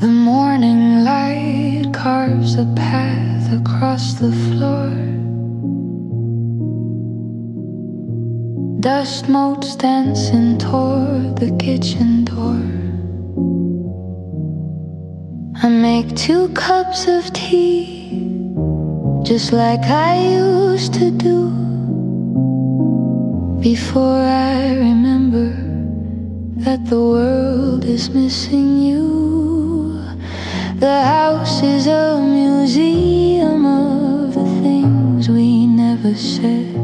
The morning light carves a path across the floor. Dust motes dancing toward the kitchen door. I make 2 cups of tea, just like I used to do, before I remember that the world is missing you. The house is a museum of the things we never said,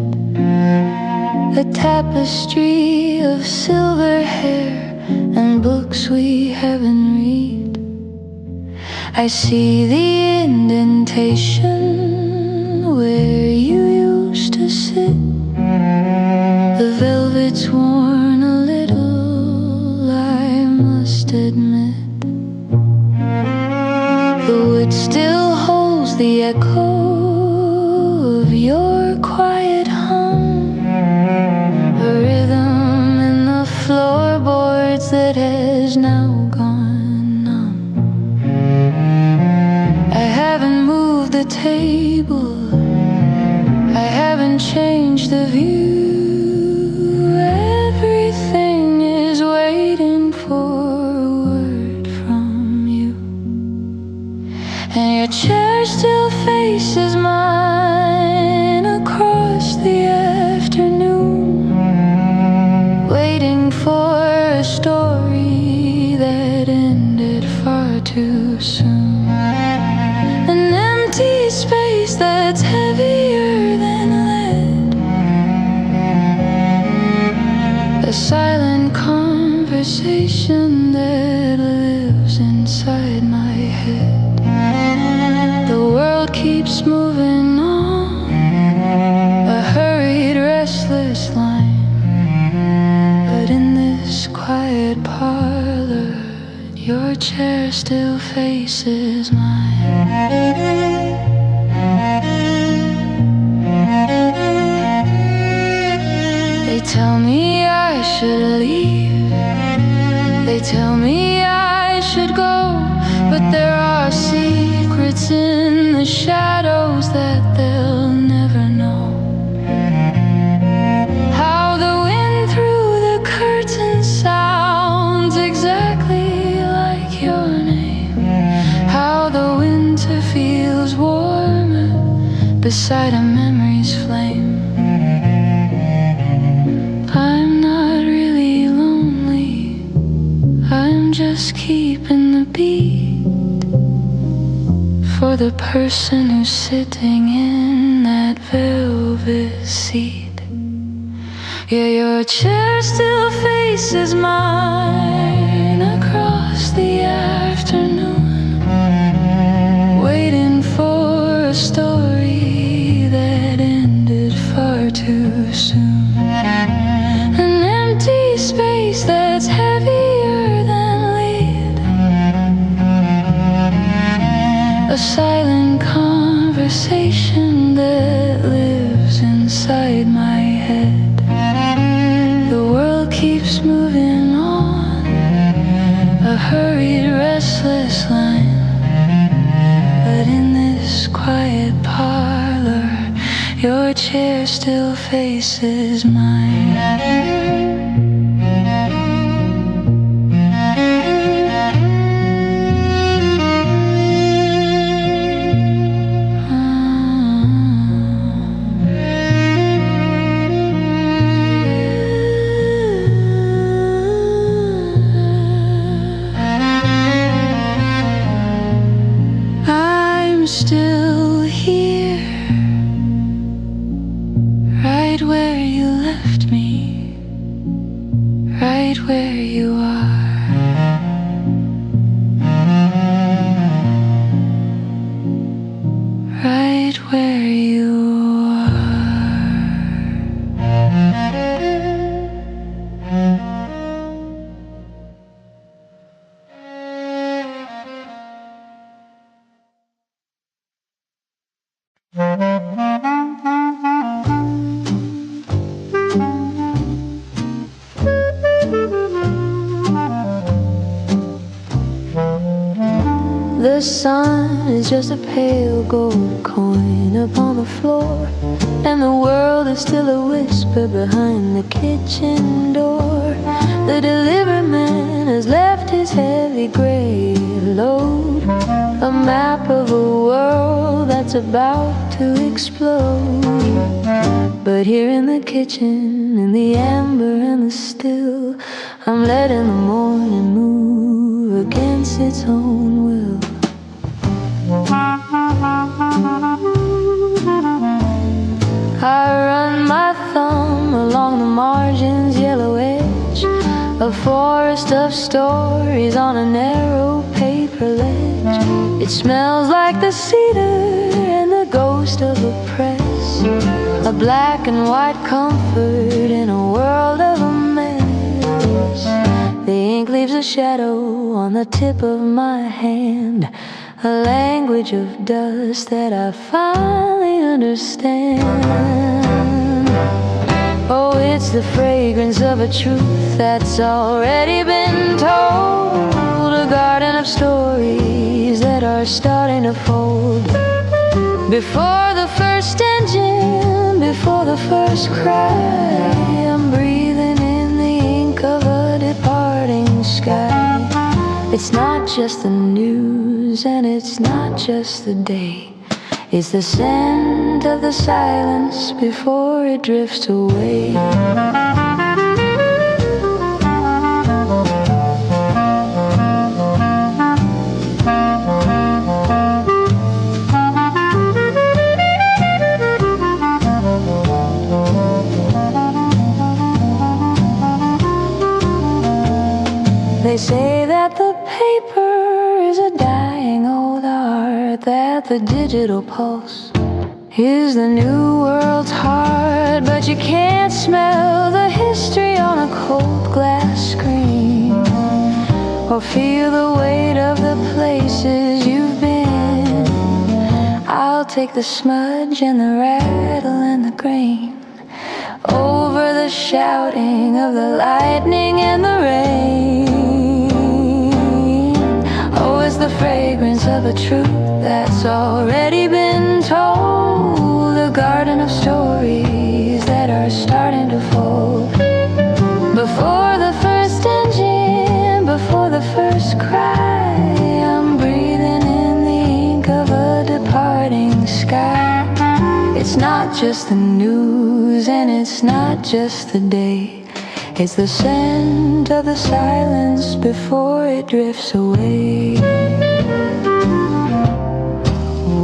a tapestry of silver hair and books we haven't read. I see the indentation where you used to sit. The velvet's worn a little, I must admit. The wood still holds the echo of your quiet hum, a rhythm in the floorboards that has now gone numb. I haven't moved the table, I haven't changed the view. Everything is waiting for a word from you. And your chair still faces mine across the afternoon, waiting for a story that ended far too soon. An empty space that's heavier than lead, a silent conversation that lives inside my head. The world keeps moving on, a hurried, restless line. But in this quiet parlor, your chair still faces mine. They tell me I should leave, they tell me I should go, but there are secrets in the shadows that they'll never know. How the wind through the curtain sounds exactly like your name. How the winter feels warmer beside a memory's flame. I'm not really lonely, I'm just keeping the beat for the person who's sitting in that velvet seat. Yeah, your chair still faces mine across the afternoon, waiting for a story that ended far too soon. An empty space that's heavier than lead, a silent conversation that lives inside my head. The world keeps moving on, a hurried, restless line. But in this quiet parlor, your chair still faces mine. I'm still here, right where you left me. The sun is just a pale gold coin upon the floor, and the world is still a whisper behind the kitchen door. The delivery man has left his heavy gray load, a map of a world that's about to explode. But here in the kitchen, in the amber and the still, I'm letting the morning move against its own will. I run my thumb along the margin's yellow edge, a forest of stories on a narrow paper ledge. It smells like the cedar and the ghost of a press, a black and white comfort in a world of a mess. The ink leaves a shadow on the tip of my hand, a language of dust that I finally understand. Oh, it's the fragrance of a truth that's already been told, a garden of stories that are starting to fold. Before the first engine, before the first cry, I'm breathing in the ink of a departing sky. It's not just the news and it's not just the day, it's the scent of the silence before it drifts away. They say that the paper is a dying old art, that the digital pulse is the new world's heart, but you can't smell the history on a cold glass screen, or feel the weight of the places you've been. I'll take the smudge and the rattle and the grain over the shouting of the lightning and the rain. Oh, it's the fragrance of a truth that's already been told, a garden of stories that are starting to fold. Before the first engine, before the first cry, I'm breathing in the ink of a departing sky. It's not just the news and it's not just the day, it's the scent of the silence before it drifts away.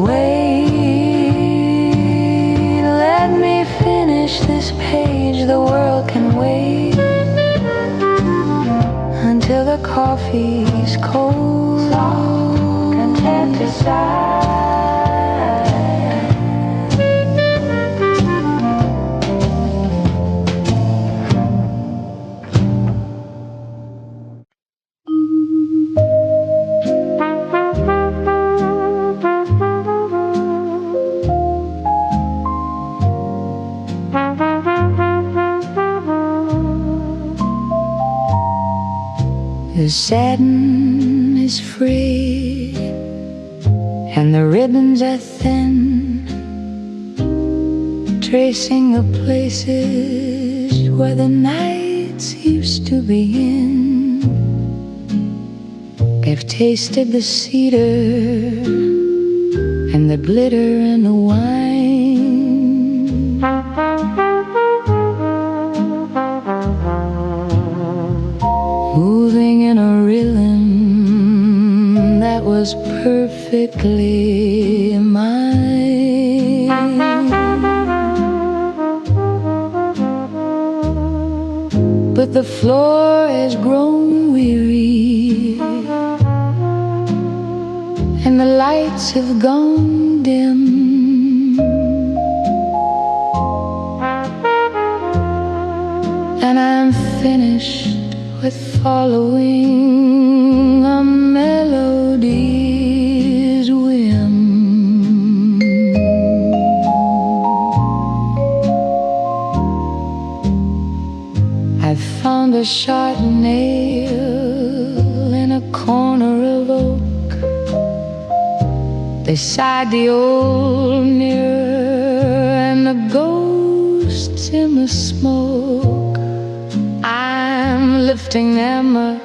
Wait, let me finish this page, the world can wait until the coffee's cold, content to sigh. The satin is free and the ribbons are thin, tracing the places where the nights used to begin. I've tasted the cedar and the glitter and the wine, moving in a rhythm that was perfectly mine. But the floor has grown weary and the lights have gone dim, and I'm finished with following a melody's whim. I've found a sharp nail in a corner of oak, beside the old mirror and the ghosts in the smoke. I'm lifting them up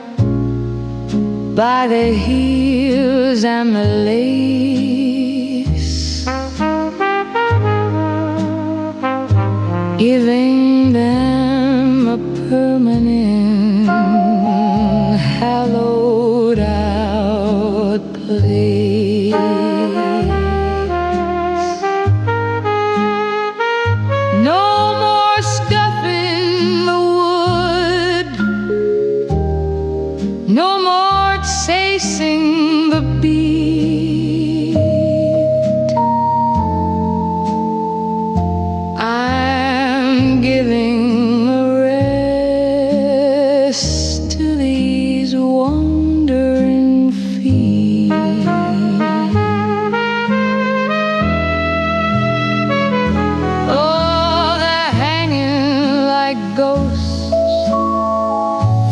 by the heels and the lace, giving them a permanent hallowed out place. No more scuffing the wood, no more chasing the beat. I'm giving a rest to these wandering feet. Oh, they're hanging like ghosts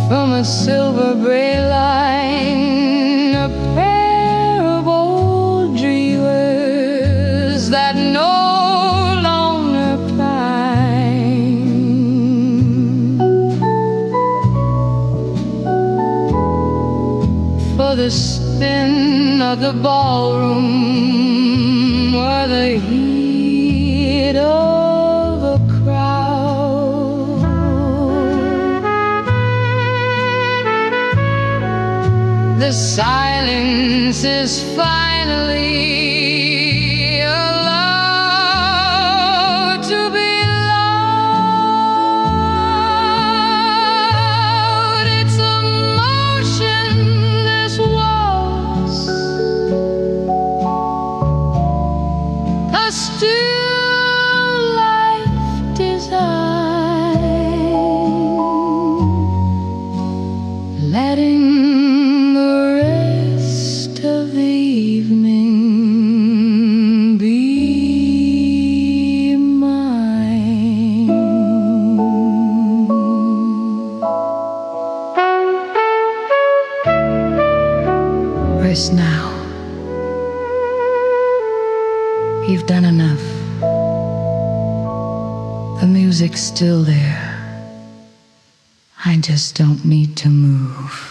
from a silver braid line, a pair of old dreamers that no longer pine. For the spin of the ballroom or the heat of a crowd, the silence is finally allowed to be loud. It's a motionless waltz, a still life design, letting the rest of the evening be mine. Rest now. You've done enough. The music's still there. I just don't need to move.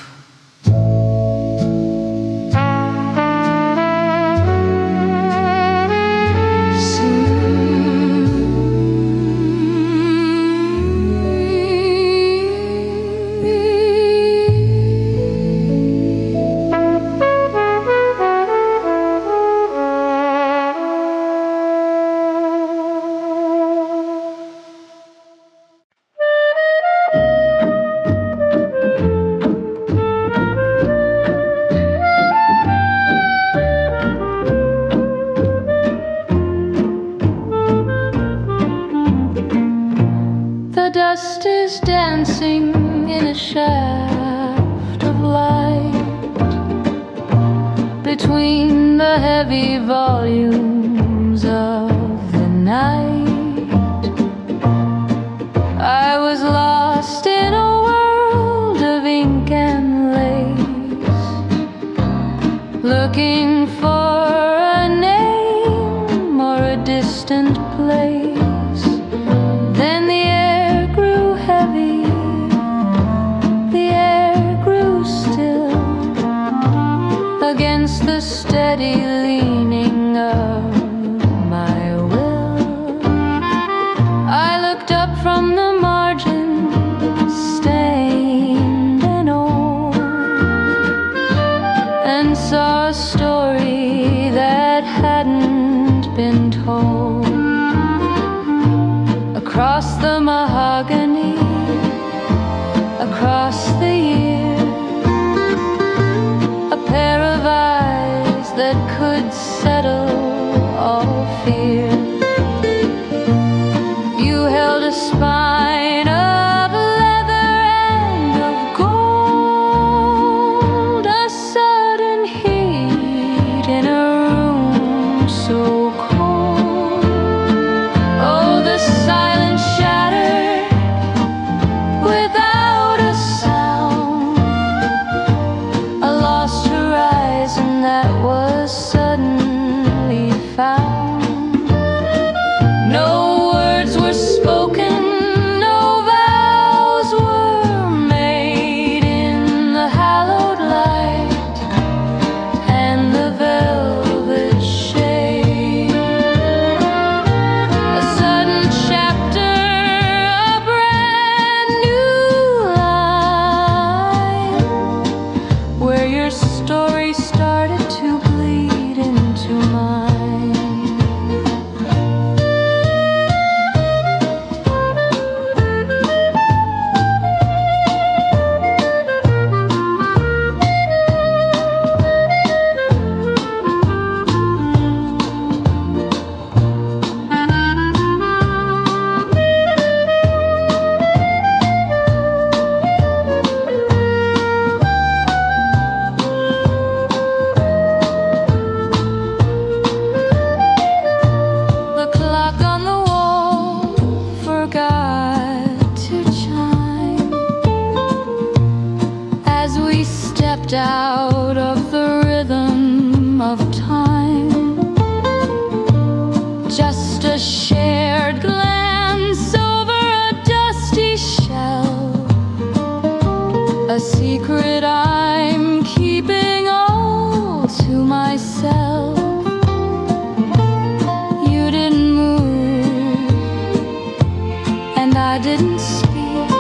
The dust is dancing in a shaft of light between the heavy volumes of the night. I was lost in a world of ink and lace, looking for a name or a distant place. Then the air grew heavy, the air grew still, against the steady leaning of my will. I looked up from the margin, stained and old, and saw a story that hadn't been told. Across the mahogany, across the years, a pair of eyes that could settle all fear. You held a spine of leather and of gold, a sudden heat in a room so cold. Oh, the silence shattered without a sound, a lost horizon that was sudden started to bleed into mine. Out of the rhythm of time, just a shared glance over a dusty shell, a secret I'm keeping all to myself. You didn't move and I didn't speak,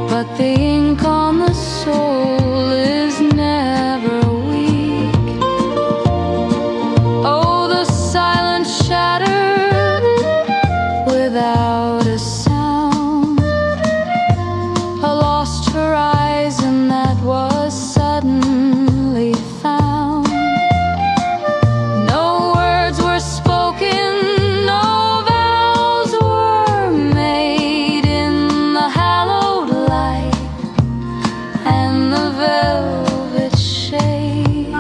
but the ink on the soul is never weak. Oh, the silence shattered without a sound, a lost horizon that was suddenly found. No words were spoken, no vows were made in the hallowed light and the velvet shade.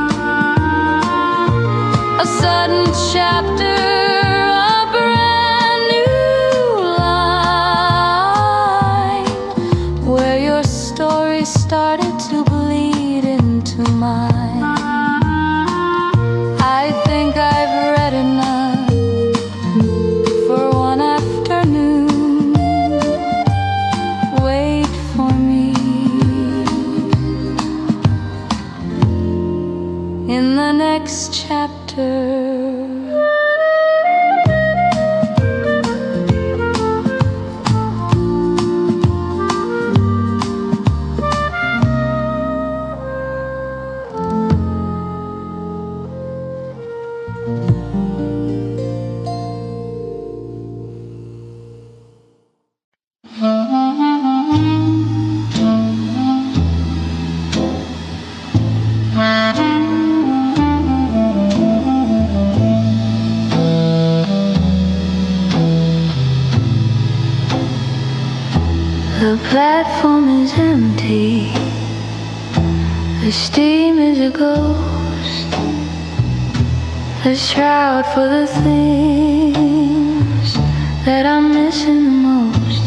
A sudden chapter, a brand new line, where your story started to bleed into mine. I think I've read enough for one afternoon. Wait for me in the next chapter. The platform is empty, the steam is a ghost, a shroud for the things that I'm missing the most.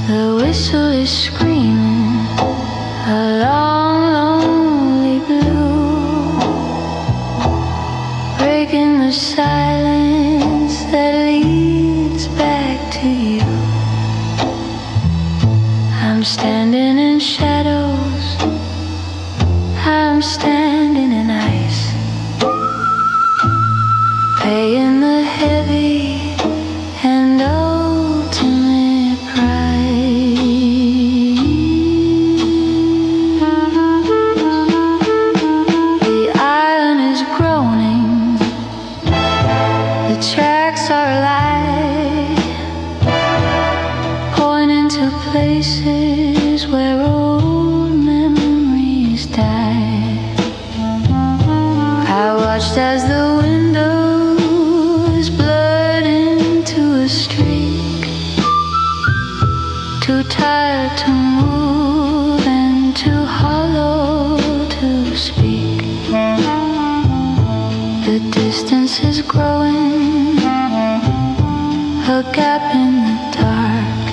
The whistle is screaming a long, lonely blue, breaking the silence that leads back to you. I'm standing in shadows, I'm standing in ice, paying the heavy and ultimate price. The iron is groaning, the tracks are alive, pointing to places where old memories die. I watched as the windows blurred into a streak, too tired to move and too hollow to speak. The distance is growing, a gap in the dark,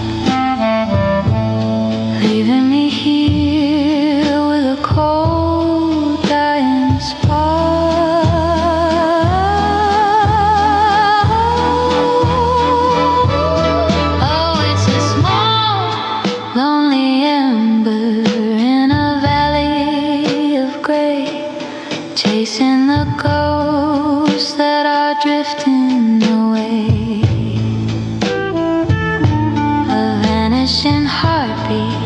leaving me here with a cold, dying spark. Oh, it's a small, lonely ember in a valley of gray, chasing the ghosts that are drifting away. A vanishing heartbeat,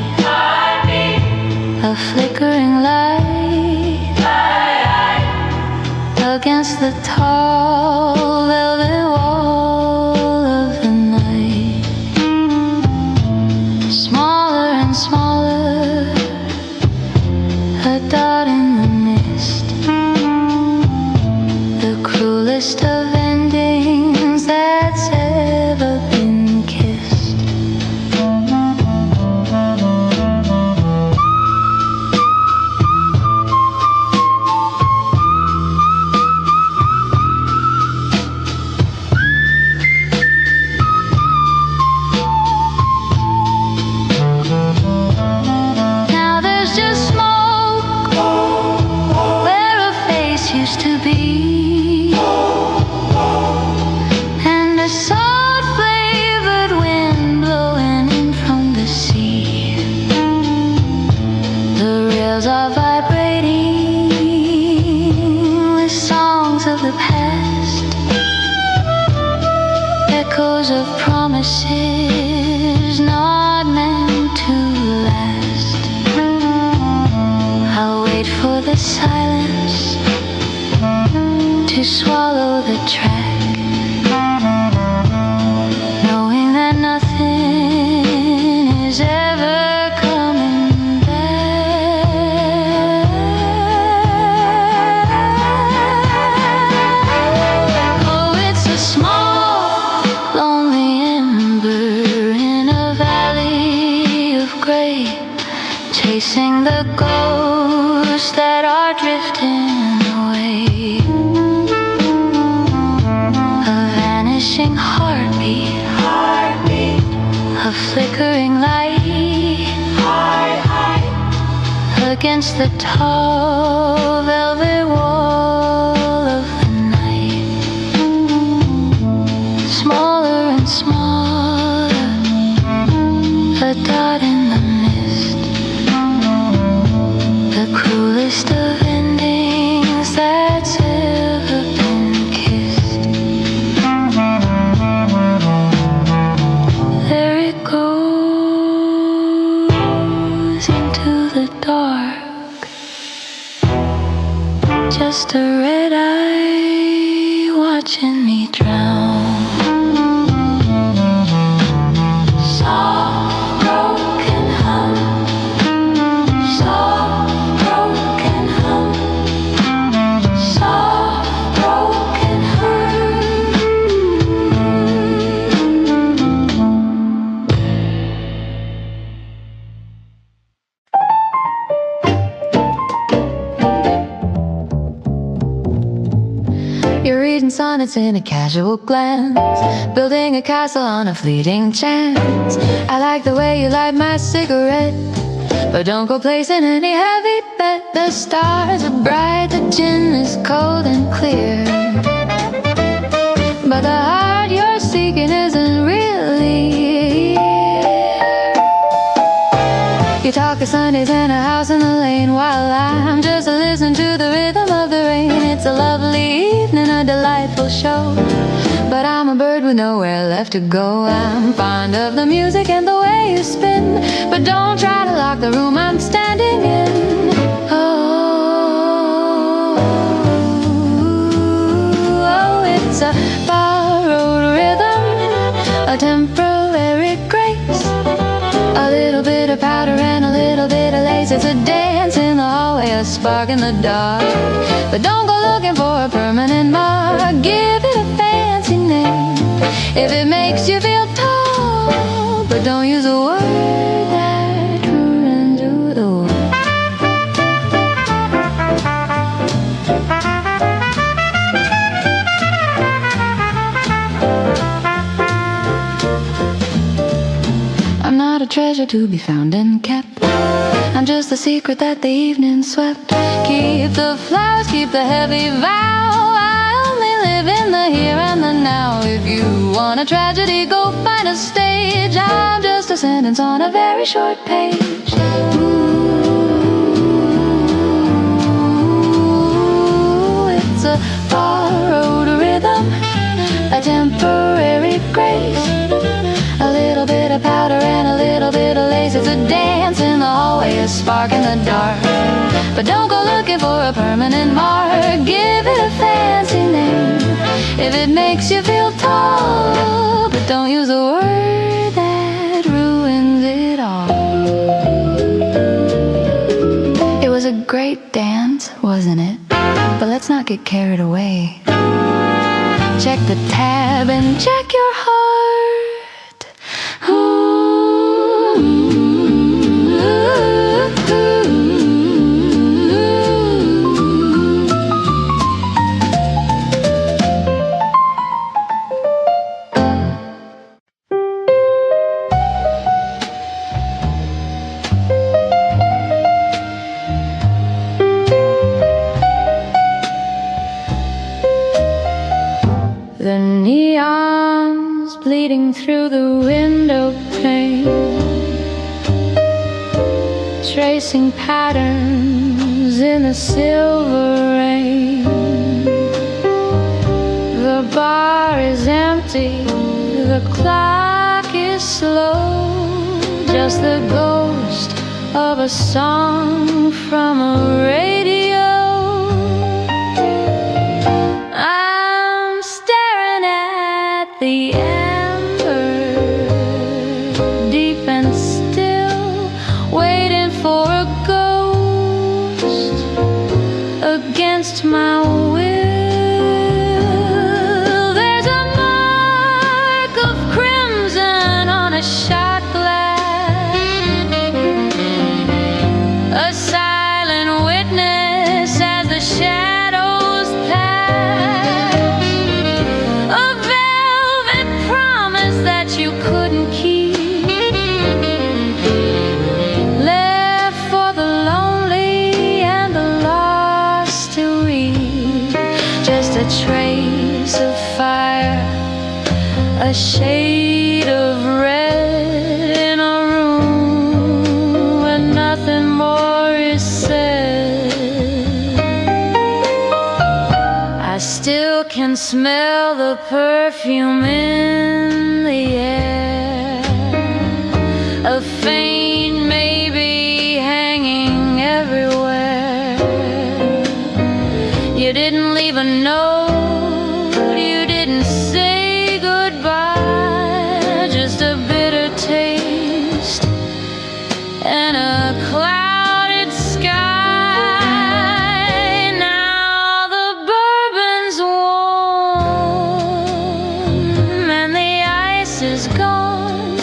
a flickering light against the tall velvet wall of the night. Smaller and smaller, a dot in the mist. The cruelest of endings that's ever been kissed. Now there's just smoke where a face used to be, and a salt flavored wind blowing in from the sea. The rails are vibrating with songs of the past, echoes of promises not meant to last. I'll wait for the silence to swallow the track, knowing that nothing is ever coming back. Oh, it's a small, lonely ember in a valley of gray, chasing the ghosts that are drifting away. A vanishing heartbeat, a flickering light against the tall velvet wall of the night. Smaller and smaller, a dot in the mist. The cruelest of endings that's ever been kissed. There it goes into the dark, just a red eye watching me drown. Soft broken hum, soft broken hum, soft broken hum. You're reading sonnets in a casual glance, building a castle on a fleeting chance. I like the way you light my cigarette, but don't go placing any heavy bet. The stars are bright, the gin is cold and clear, but the heart you're seeking isn't really here. You talk of Sundays and a house in the lane, while I'm just listening to the rhythm of the rain. It's a lovely evening, a delightful show, but I'm a bird with nowhere left to go. I'm fond of the music and the way you spin, but don't try to lock the room I'm standing in. Oh, it's a borrowed rhythm, a temporary grace, a little bit of powder and a little bit of lace. It's a dance in the hallway, a spark in the dark, but don't go looking for a permanent mark. Give it a fancy name if it makes you feel tall, but don't use a word that ruins the world. I'm not a treasure to be found and kept, I'm just the secret that the evening swept. Keep the flowers, keep the heavy vow, I only live in the here and the now. If you want a tragedy, go find a stage, I'm just a sentence on a very short page. Ooh, it's a borrowed rhythm, a temporary grace, a little bit of powder and a little bit of lace. It's a dance in the hallway, a spark in the dark, but But don't go looking for a permanent mark. Give it a fancy name if it makes you feel tall. But don't use a word that ruins it all. It was a great dance, wasn't it? But let's not get carried away. Check the tab and check your heart. The neons bleeding through the window pane, tracing patterns in the silver rain. The bar is empty, the clock is slow, just the ghost of a song from a radio. The amber, deep and still, waiting for a ghost against my will. There's a mark of crimson on a shot glass, a silent witness as the shadows pass. That you couldn't keep, left for the lonely and the lost to read. Just a trace of fire, a shade of red in a room where nothing more is said. I still can smell the perfume in the air, a faint maybe hanging everywhere. You didn't leave a note, you didn't say goodbye, just a bitter taste and a clouded sky. Is gone,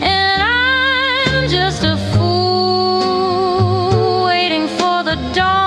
and I'm just a fool waiting for the dawn.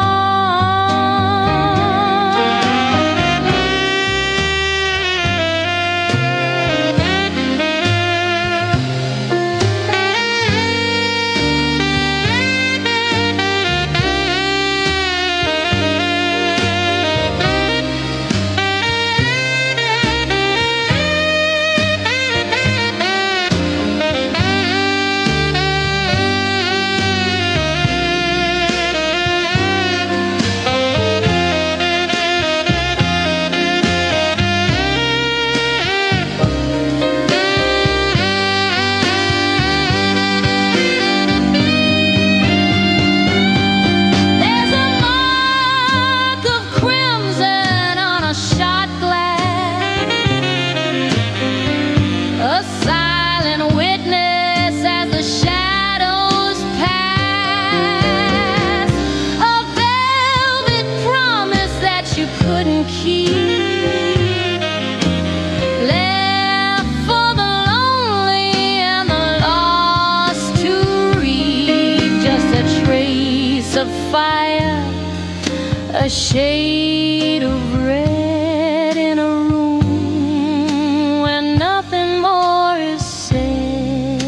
A shade of red in a room where nothing more is said.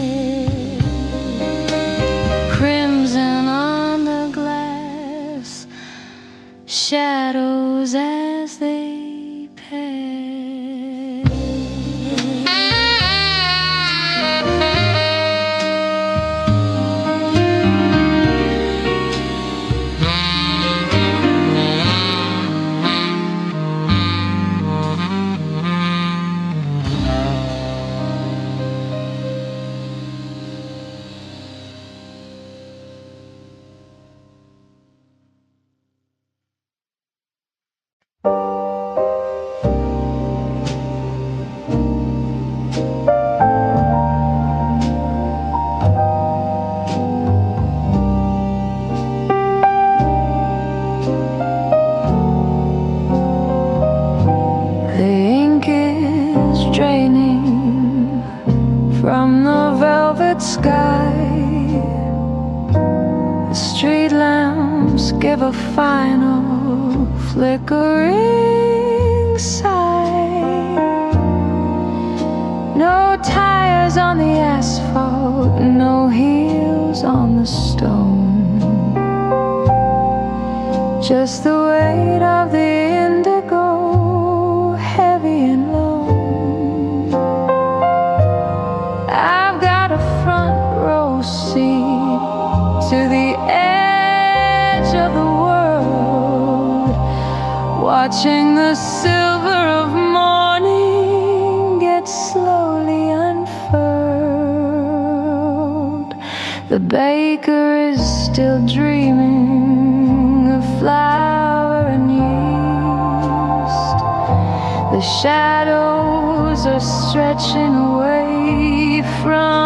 Crimson on the glass, shadows as they pass. From the velvet sky, the street lamps give a final flickering sigh. No tires on the asphalt, no heels on the stone, just the weight of the indigo, heavy and low. Seat to the edge of the world, watching the silver of morning get slowly unfurled. The baker is still dreaming of flour and yeast. The shadows are stretching away from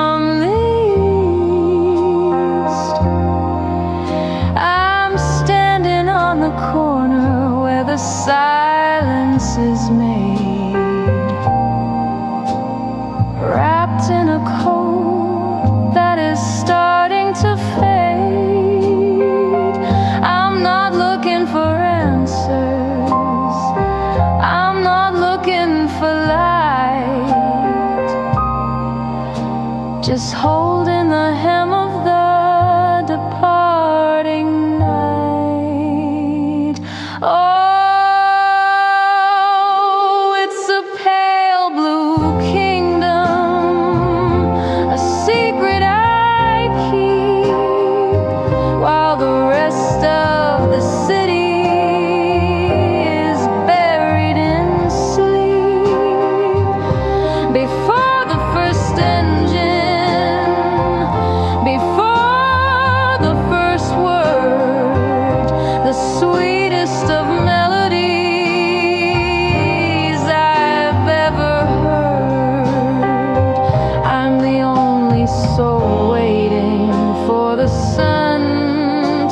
the corner where the silence is made, wrapped in a coat that is starting to fade. I'm not looking for answers, I'm not looking for light, just holding the hem of the departing night. Oh, it's a pale blue kingdom, a secret I keep, while the rest of the city is buried in sleep. Before the first engine, before the first word, the sweetest of melodies I've ever heard. I'm the only soul waiting for the sun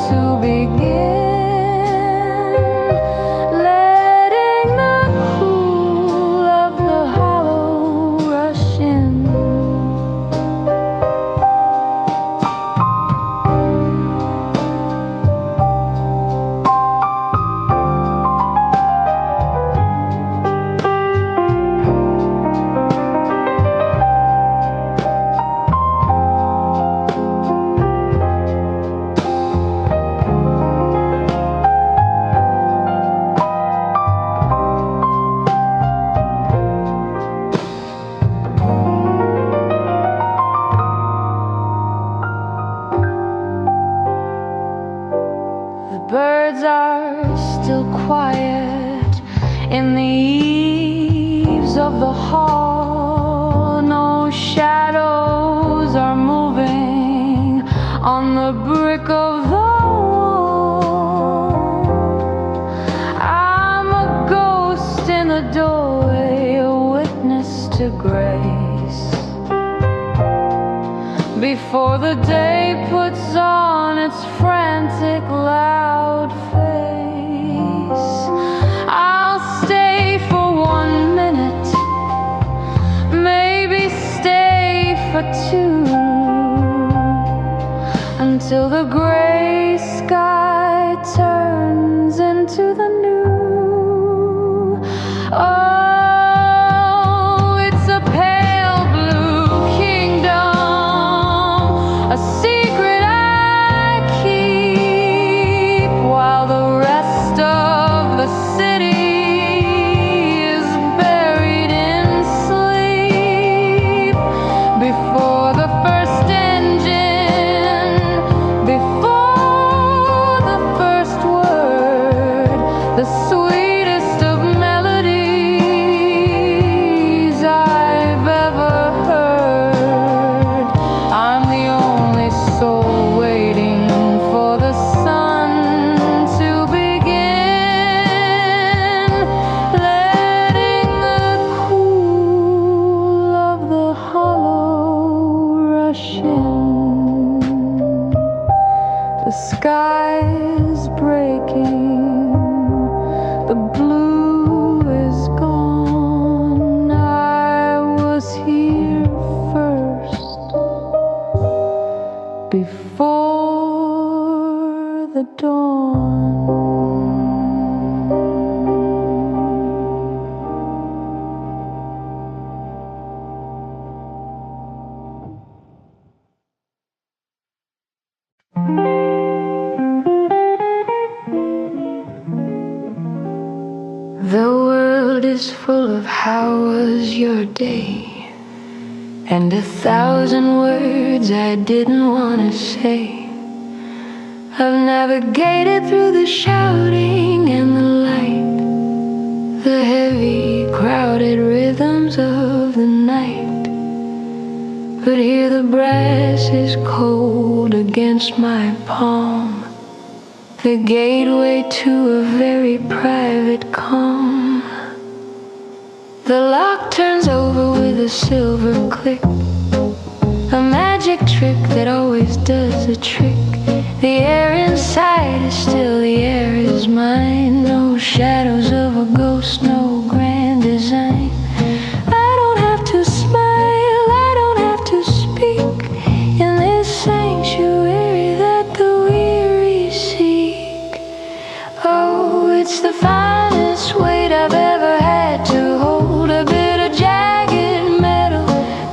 to begin, letting the cool of the hollow rush in. The birds are still quiet in the eaves of the hall. No shadows are moving on the brick of the wall. I'm a ghost in the doorway, a witness to grace. Before the day puts on its frantic loud face, I'll stay for 1 minute, maybe stay for 2, until the gray sky turns into the new. Oh, it's a pale blue kingdom, a secret I keep, while the rest of the city is buried in sleep. Before the first engine, before The world is full of how was your day, and 1,000 words I didn't want to say. I've navigated through the shouting and the light, the heavy, crowded rhythms of the night. But here the brass is cold against my palm, the gateway to a very private calm. The lock turns over with a silver click, a magic trick that always does the trick. The air inside is still, the air is mine. No shadows of a ghost, no grand design. I don't have to smile, I don't have to speak in this sanctuary that the weary seek. Oh, it's the finest weight I've ever had to hold, a bit of jagged metal,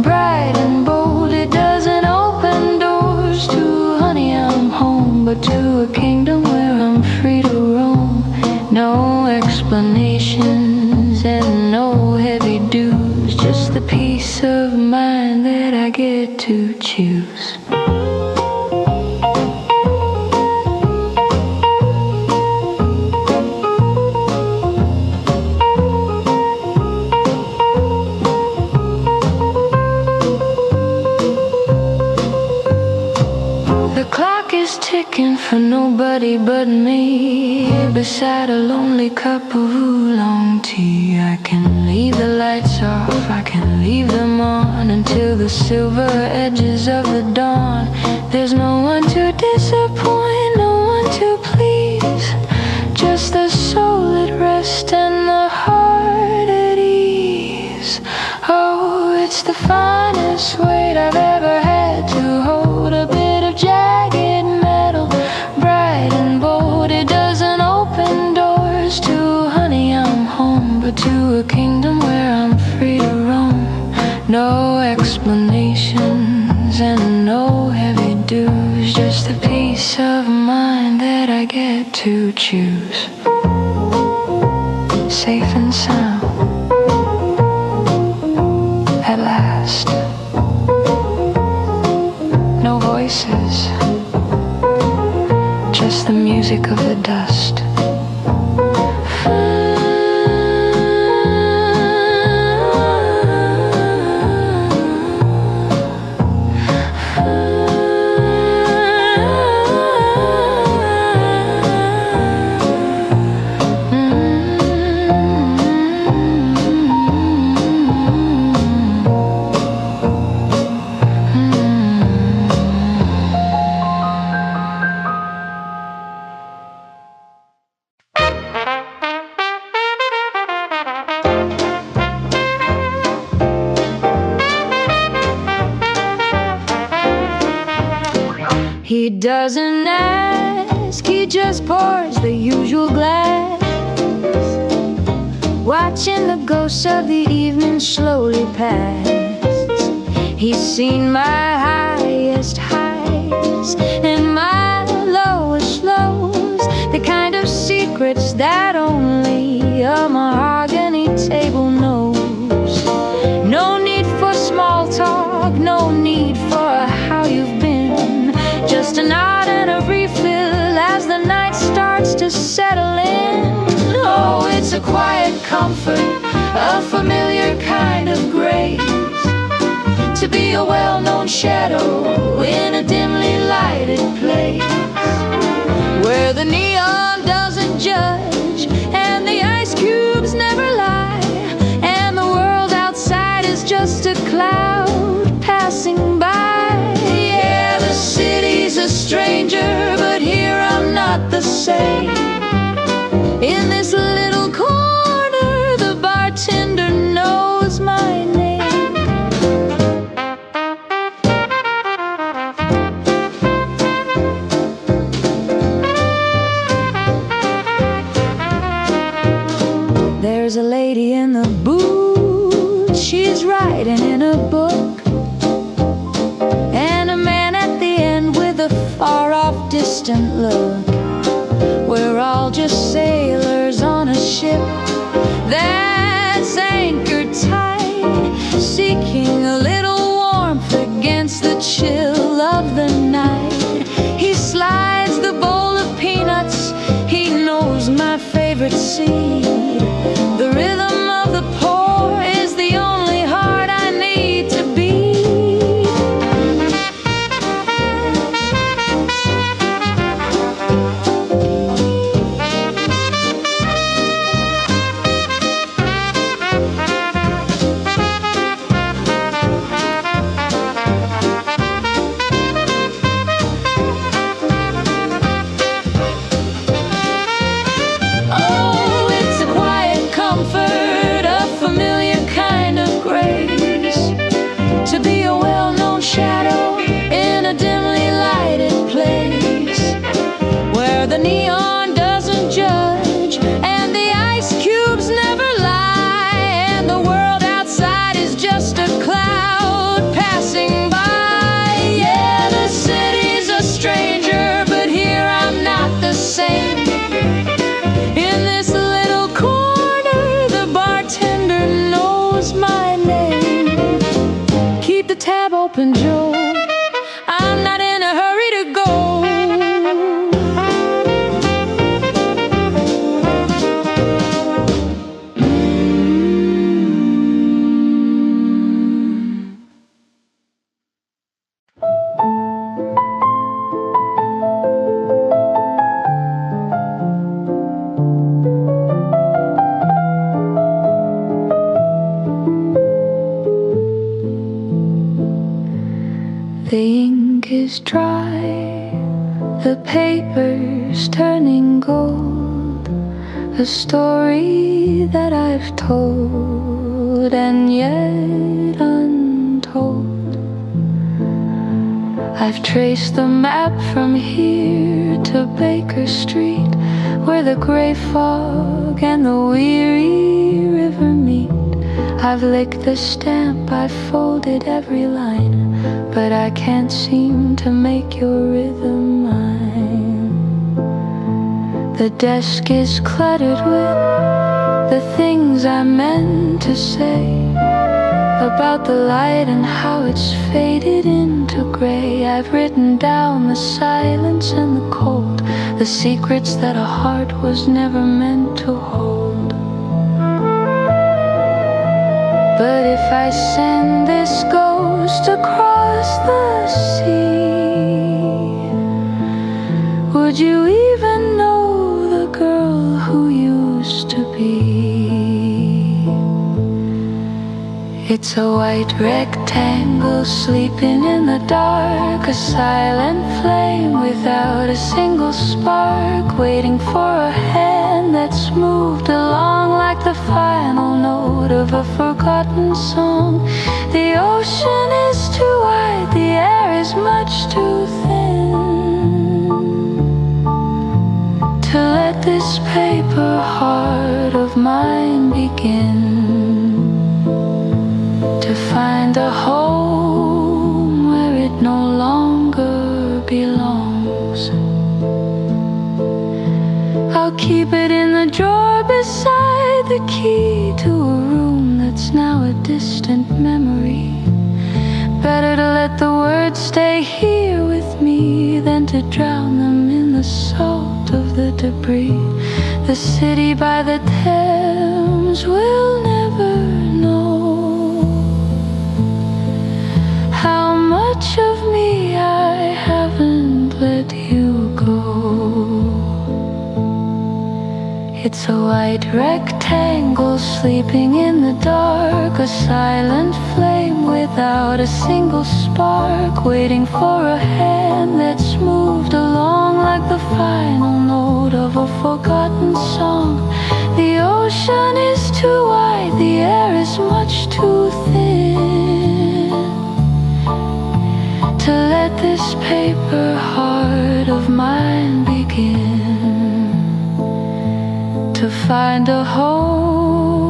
bright and bold. It doesn't open doors to honey, I'm home, but to a kingdom where I'm free to roam. No explanations and no heavy dues, just the peace of mind that I get to choose. Ticking for nobody but me, beside a lonely cup of oolong tea. I can leave the lights off, I can leave them on until the silver edges of the dawn. There's no one to disappoint, no one to please, just the soul at rest and the heart at ease. Oh, it's the finest weight I've ever had to hold, a bit of jagged metal, bright and bold. It doesn't open doors to honey, I'm home, but to a kingdom where I'm free to roam. No explanations and no heavy dues, just the peace of mind that I get to choose. Safe and sound at last. No voices, just the music of the dust. He doesn't ask, he just pours the usual glass, watching the ghosts of the evening slowly pass. He's seen my highest highs and my lowest lows, the kind of secrets that only a mahogany table knows. No need for small talk, no need for how you've been, just a nod and a refill as the night starts to settle in. Oh, it's a quiet comfort, a familiar kind of grace, to be a well-known shadow in a dimly lighted place, where the neon doesn't judge and the ice cubes never lie, and the world outside is just a cloud passing by. Yeah, the city's a stranger, but here I'm not the same. In this little corner, the bartender knows my name. There's a lady in the booth, she's writing in a book, and a man at the end with a far-off distant look. We're all just sailors on a ship that's anchored tight, seeking a little warmth against the chill of the night. He slides the bowl of peanuts, he knows my favorite seed. The rhythm of the pour is the only heart I need to beat. To be a well-known shadow in a dimly lighted place, where the neon doesn't judge and the ice cubes never lie, and the world outside is just a cloud passing by. Yeah, the city's a stranger, but here I'm not the same. In this little corner, the bartender knows my name. Keep the tab open, Joe, I'm not in a hurry to go. The ink is dry, the paper's turning gold, a story that I've told and yet untold. I've traced the map from here to Baker Street, where the gray fog and the weary river meet. I've licked the stamp, I've folded every line, but I can't seem to make your rhythm mine. The desk is cluttered with the things I meant to say about the light and how it's faded into gray. I've written down the silence and the cold, the secrets that a heart was never meant to hold. But if I send this ghost across the sea, would you even know the girl who used to be? It's a white rectangle sleeping in the dark, a silent flame without a single spark, waiting for a hand that's moved along like the final note of a forgotten song. The ocean is too wide, the air is much too thin to let this paper heart of mine begin to find a home where it no longer belongs. I'll keep it in the drawer beside the key to a room that's now a distant memory. Better to let the words stay here with me than to drown them in the salt of the debris. The city by the Thames will never know how much of me I haven't let you go. It's a white rectangle sleeping in the dark, a silent flame without a single spark, waiting for a hand that's moved along like the final note of a forgotten song. The ocean is too wide, the air is much too thin to let this paper heart of mine begin to find a home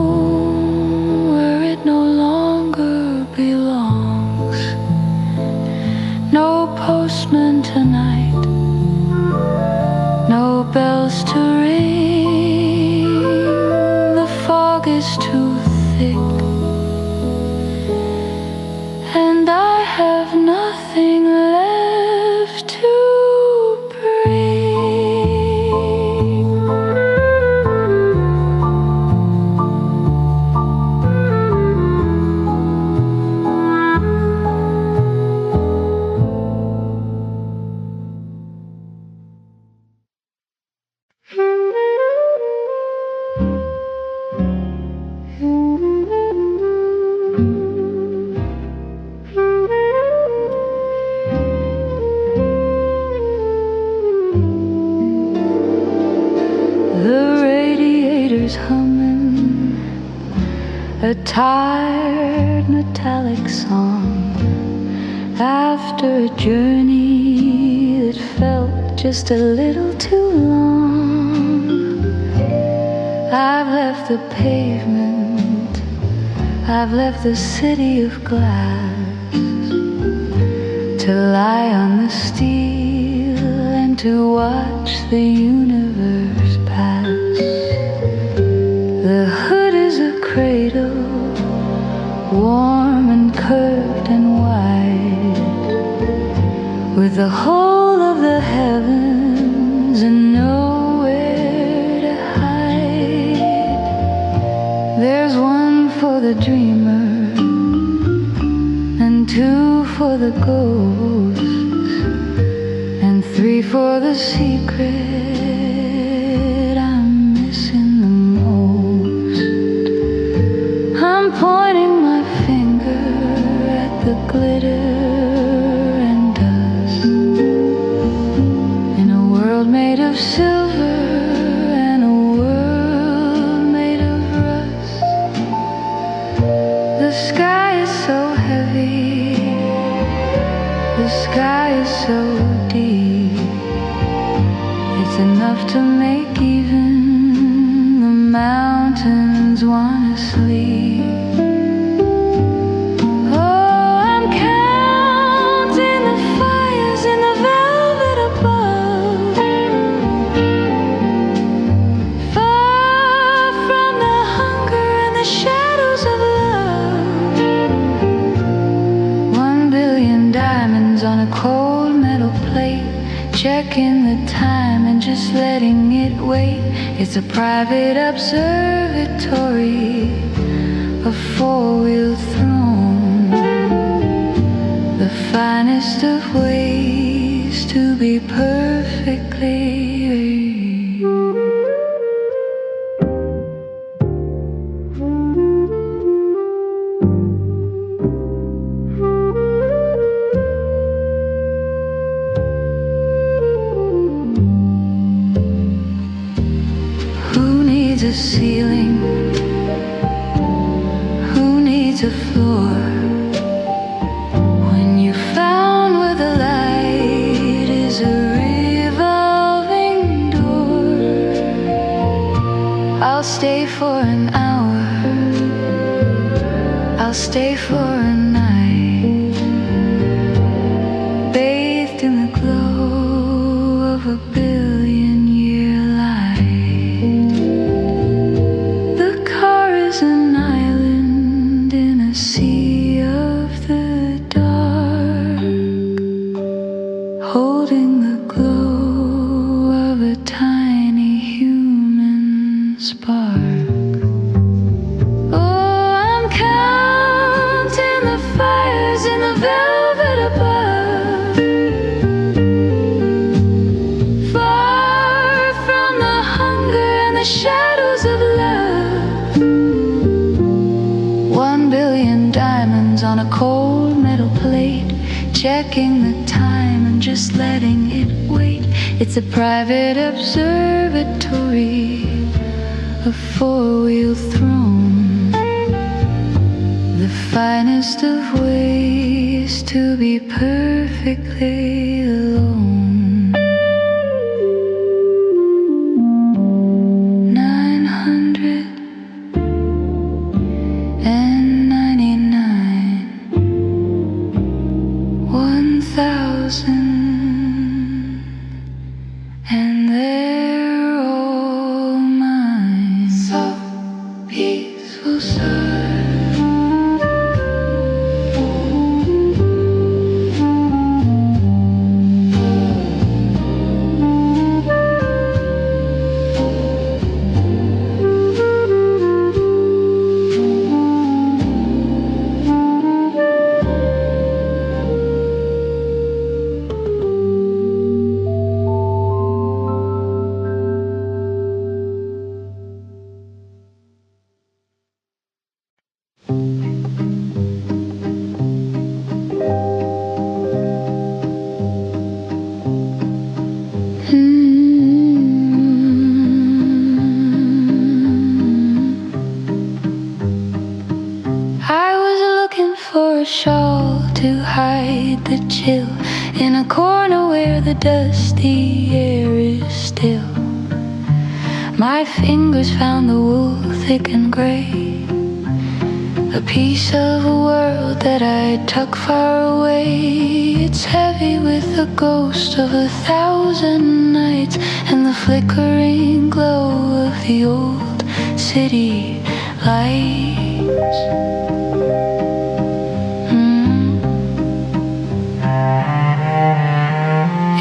the radiators humming a tired metallic song after a journey that felt just a little too long. I've left the pavement, I've left the city of glass, to lie on the steel and to watch the universe pass. The hood is a cradle, warm and curved and wide, with the whole of the heavens and nowhere to hide. There's one for the dreamer and two for the ghosts and three for the secret I'm missing the most. I'm pointing my finger at the glitter and dust in a world made of silver and a world made of rust. The sky is so heavy, the sky is so deep, it's enough to make even the mountains wanna sleep. Oh, I'm counting the fires in the velvet above, far from the hunger and the shadows of love. 1,000,000,000 diamonds on a cold metal plate, checking the time and just letting it wait. It's a private observatory, a four-wheel throne, the finest of ways to be perfectly. Who needs a ceiling? Who needs a floor? When you found where the light is a revolving door. I'll stay for an hour, I'll stay for a night, bathed in the glow of a billion-year light. The car is an island in a sea of the dark, holding the glow of a tiny human spark. Oh, I'm counting the fires in the velvet above, far from the hunger and the shadows of love. 1,000,000,000 diamonds on a cold metal plate, checking the time and just letting it wait. It's a private observatory, a four-wheel throne, the finest of ways to be perfectly alone. 999, 1,000, and they're all mine. Soft, peaceful surf, to hide the chill in a corner where the dusty air is still. My fingers found the wool thick and gray, a piece of a world that I tuck far away. It's heavy with the ghost of 1,000 nights and the flickering glow of the old city lights.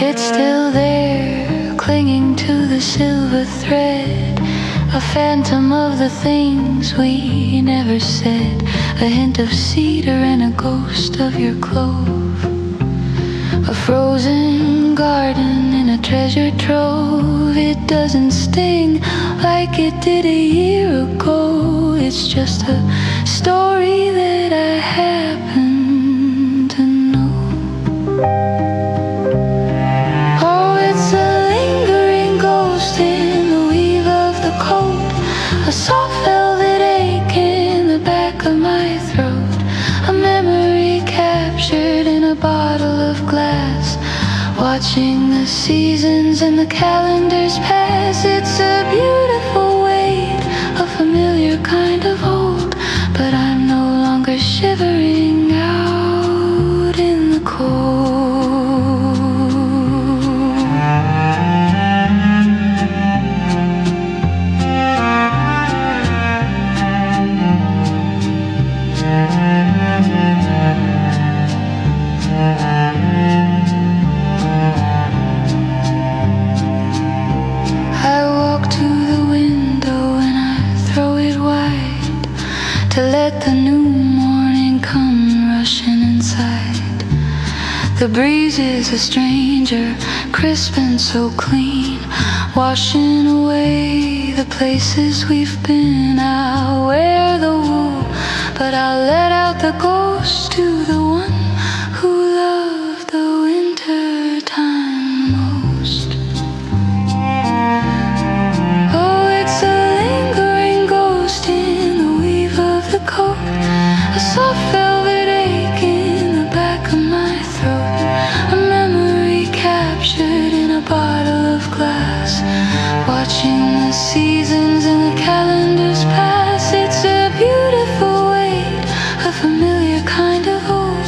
It's still there, clinging to the silver thread, a phantom of the things we never said, a hint of cedar and a ghost of your clove, a frozen garden in a treasure trove. It doesn't sting like it did a year ago. It's just a story that I happen to know. Oh, it's a lingering ghost in the weave of the coat, a soft velvet ache in the back of my throat, a memory captured in a bottle of glass, watching the seasons and the calendars pass. It's a beautiful weight, a familiar kind of hold, but I'm no longer shivering out in the cold. To let the new morning come rushing inside. The breeze is a stranger, crisp and so clean, washing away the places we've been. I'll wear the wool, but I'll let out the ghost to the one who loved the winter time most. Oh, it's a lingering ghost in the weave of the coat, a soft velvet ache in the back of my throat, a memory captured in a bottle of glass, watching the seasons and the calendars pass. It's a beautiful weight, a familiar kind of hold,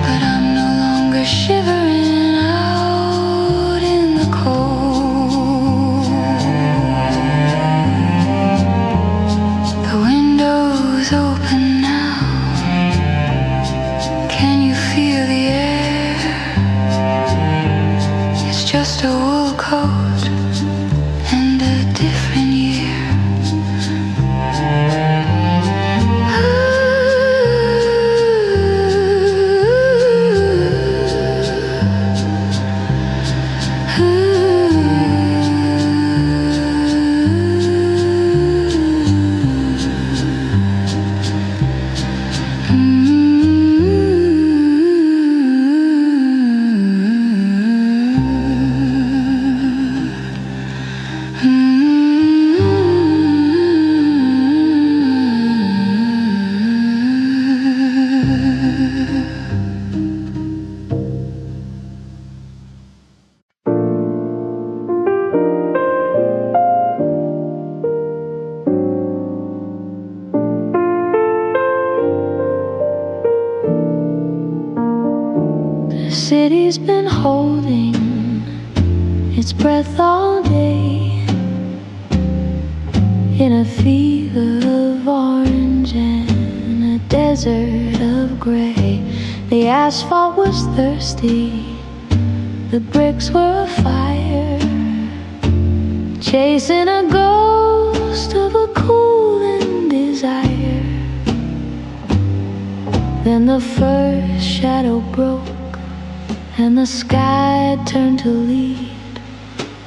but I'm no longer shivering out in the cold. The window's open now. Can you feel the air? It's just a wool coat and a different year. The city's been holding its breath all day in a fever of orange and a desert of gray. The asphalt was thirsty, the bricks were afire, chasing a ghost of a cooling desire. Then the first shadow broke and the sky turned to lead,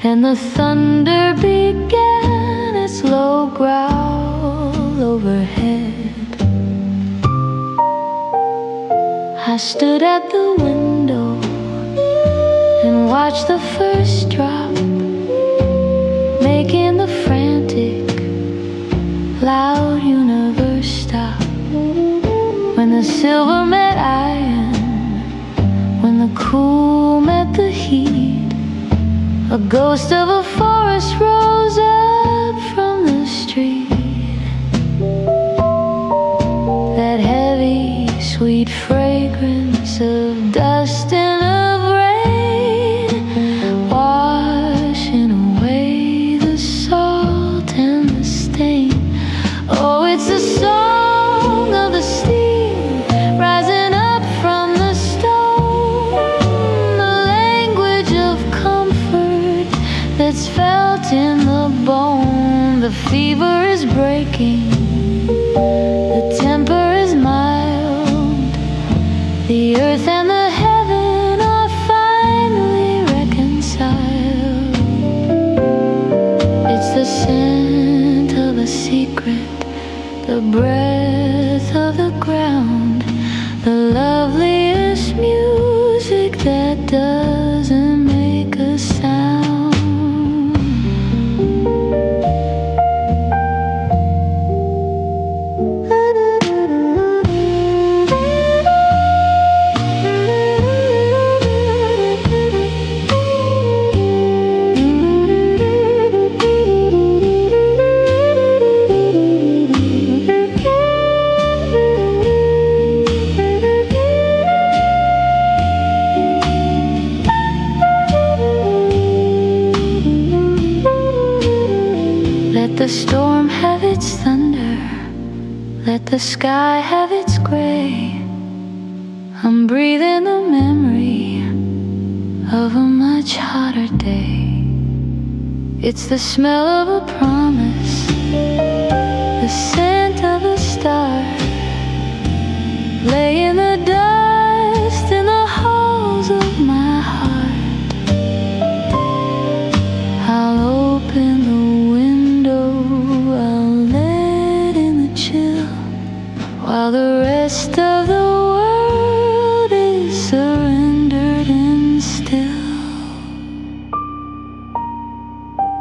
and the thunder began its low growl overhead. I stood at the window and watched the first drop, making the frantic, loud universe stop. When the silver met iron fever is breaking, the temper is mild, the earth and the heaven are finally reconciled. It's the scent of a secret, the breath of the ground, the loveliest music that doesn't make a sound. Let the storm have its thunder, let the sky have its gray. I'm breathing the memory of a much hotter day. It's the smell of a promise, the scent of a star, lay in the dust in the halls of my heart. I'll open the while the rest of the world is surrendered and still.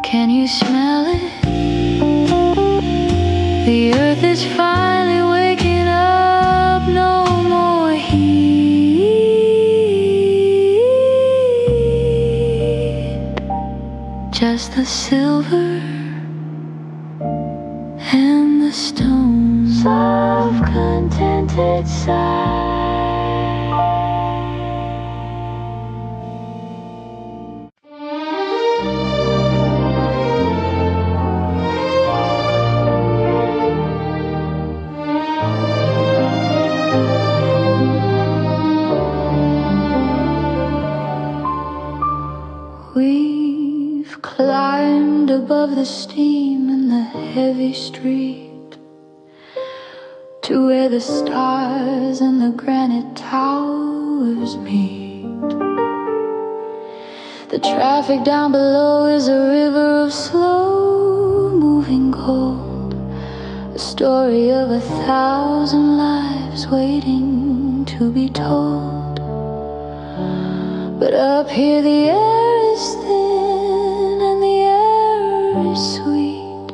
Can you smell it? The earth is finally waking up. No more heat, just the silver and the stones of contented sight. We've climbed above the steam in the heavy street to where the stars and the granite towers meet. The traffic down below is a river of slow-moving gold, a story of 1,000 lives waiting to be told. But up here the air is thin and the air is sweet,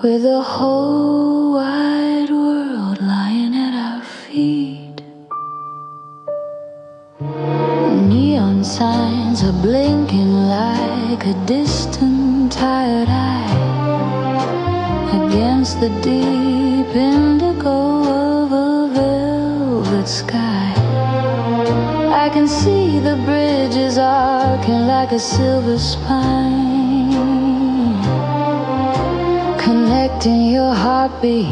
with the whole wide world lying at our feet. Neon signs are blinking like a distant tired eye against the deep indigo of a velvet sky. I can see the bridges arcing like a silver spine, connecting your heartbeat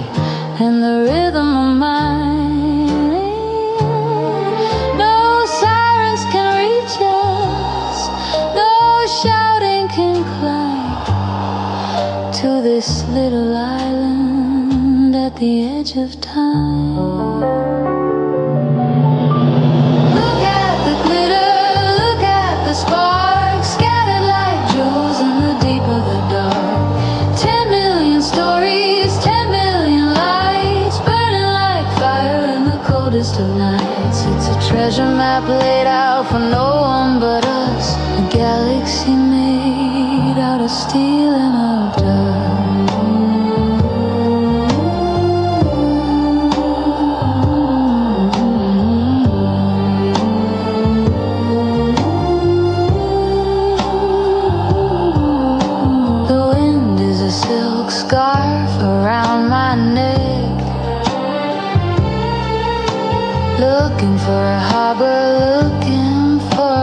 and the rhythm of mine. No sirens can reach us, no shouting can climb to this little island at the edge of time. Sparks scattered like jewels in the deep of the dark. 10 million stories, 10 million lights, burning like fire in the coldest of nights. It's a treasure map laid out for no one but us, a galaxy made out of steel and of dust. Scarf around my neck, looking for a harbor, looking for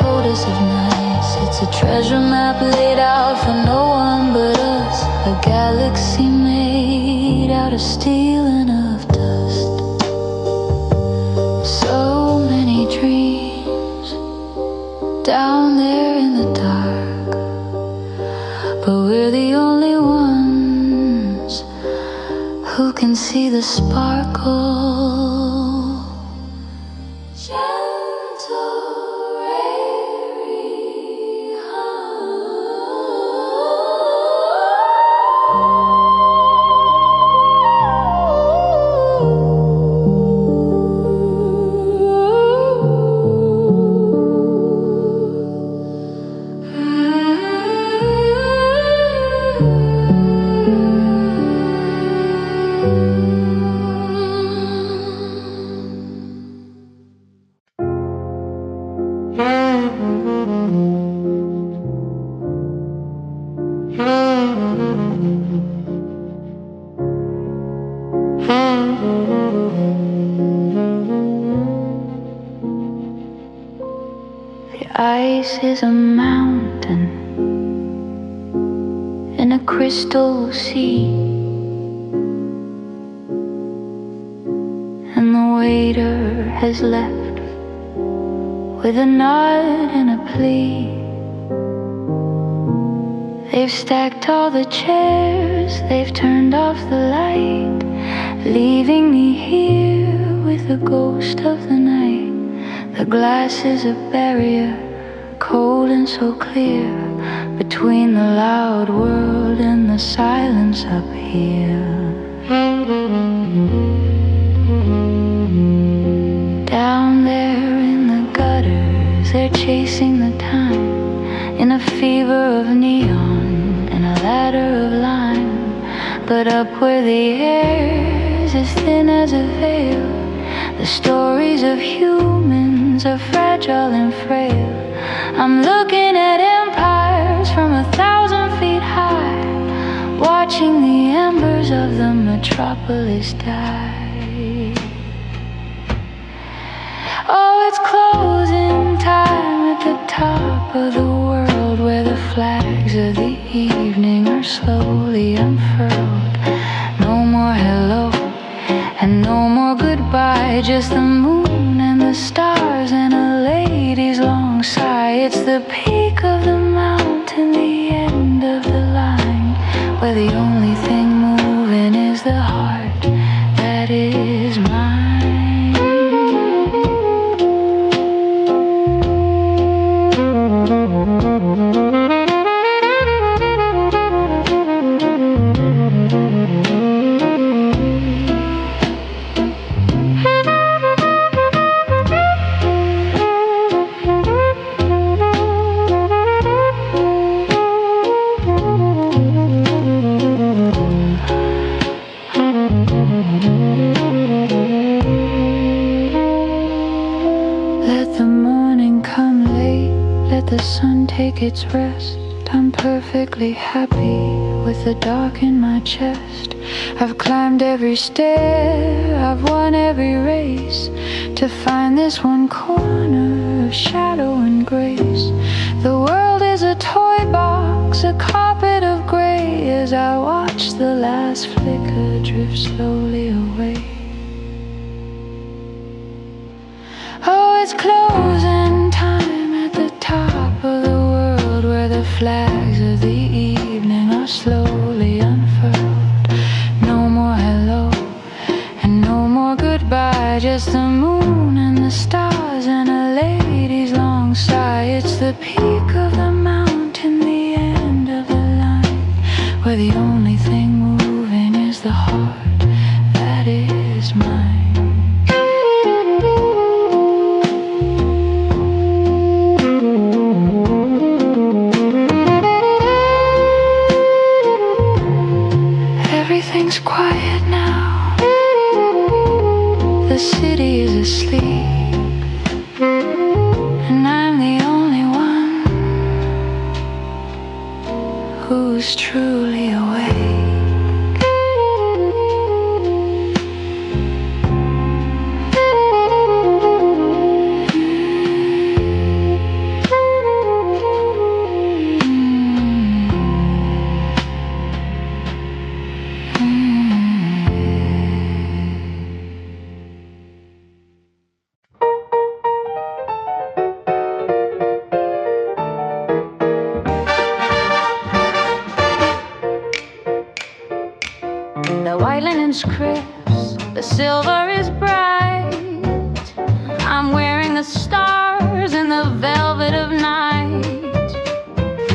coldest of nights. It's a treasure map laid out for no one but us. A galaxy made out of steel and of dust. So many dreams down there in the dark, but we're the only ones who can see the sparkle. Ice is a mountain in a crystal sea, and the waiter has left with a nod and a plea. They've stacked all the chairs, they've turned off the light, leaving me here with the ghost of the night. The glass is a barrier, cold and so clear, between the loud world and the silence up here. Down there in the gutters, they're chasing the time in a fever of neon and a ladder of lime. But up where the air's as thin as a veil, the stories of humans are fragile and frail. I'm looking at empires from 1,000 feet high, watching the embers of the metropolis die. Oh, it's closing time at the top of the world, where the flags of the evening are slowly unfurled. No more hello and no more goodbye, just the moon and the stars and a lady's long sigh. It's the peak of the mountain, the end of the line, where the only thing moving is the heart that is mine. Take its rest. I'm perfectly happy with the dark in my chest. I've climbed every stair, I've won every race, to find this one corner of shadow and grace. The world is a toy box, a carpet of gray, as I watch the last flicker drift slowly away. Oh, it's closing time at the top of the world, where the flags of the evening are slowly unfurled. No more hello and no more goodbye, just the moon and the stars and a lady's long sigh. It's the peak of the mountain, the end of the line, where the only thing moving is the heart that is mine. Everything's quiet now, the city is asleep, and I'm the only one who's truly awake. white linen's crisp, the silver is bright. I'm wearing the stars in the velvet of night.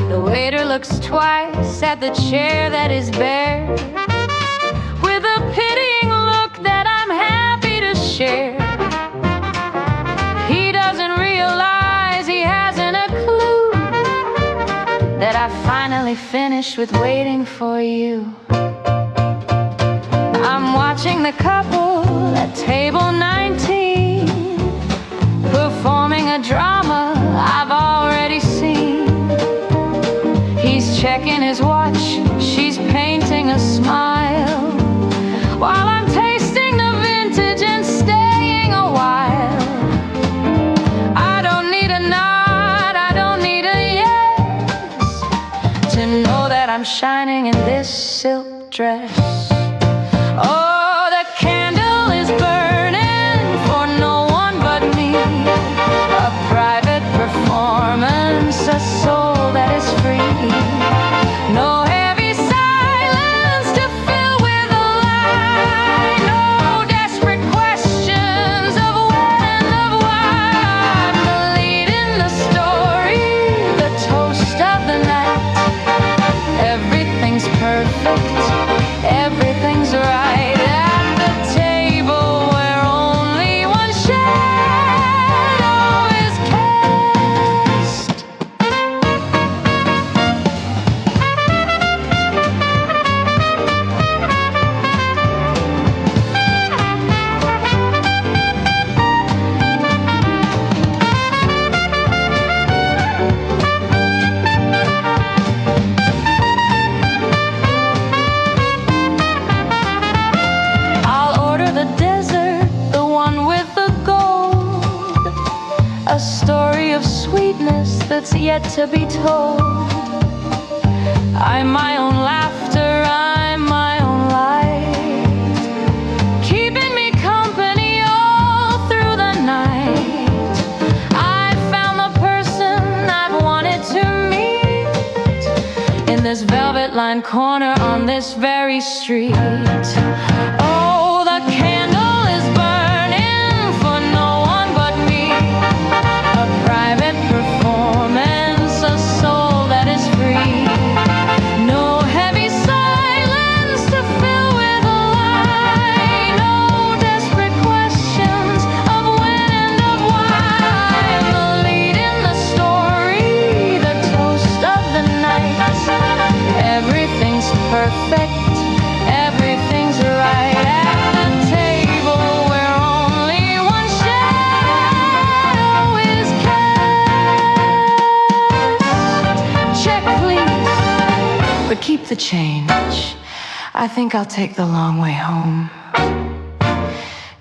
The waiter looks twice at the chair that is bare, with a pitying look that I'm happy to share. He doesn't realize he hasn't a clue that I finally finished with waiting for you. I'm watching the couple at table 19, performing a drama I've already seen. He's checking his watch, she's painting a smile, while I'm tasting the vintage and staying a while. I don't need a nod, I don't need a yes, to know that I'm shining in this silk dress. Oh, the candle is burning for no one but me, a private performance, a soul that is free. No heavy silence to fill with a lie, no desperate questions of when and of why. I'm the lead in the story, the toast of the night. Everything's perfect, everything's right. At the table where only one shadow is cast. I'll order the desert, the one with the gold, a story of sweetness that's yet to be told. I'm my own laughter, I'm my own light, keeping me company all through the night. I found the person I've wanted to meet in this velvet-lined corner on this very street. Oh, the candle is burning for no one but me, a private performance, a soul that is free. No heavy silence to fill with a lie, no desperate questions of when and of why. I'm the lead in the story, the toast of the night. Everything's perfect, everything's right. At the table where only one shadow is cast. Check, please, but keep the change. I think I'll take the long way home.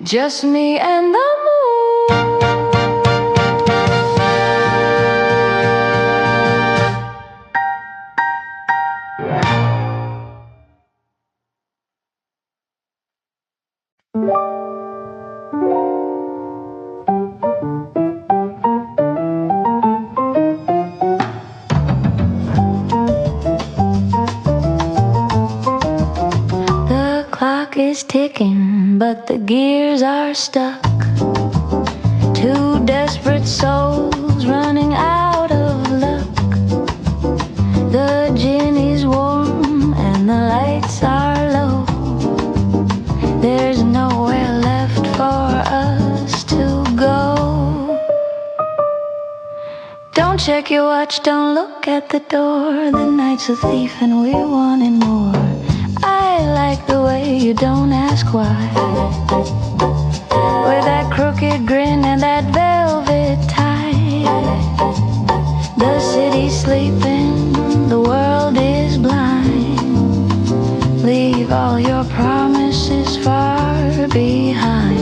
Just me and the moon. The clock is ticking, but the gears are stuck. Two desperate souls running out of luck. The gin is warm and the lights are low. There's nowhere left for us to go. Don't check your watch, don't look at the door. The night's a thief and we're wanting more. I like the way you don't ask why, with that crooked grin and that velvet tie. The city's sleeping, the world is blind. Leave all your promises far behind.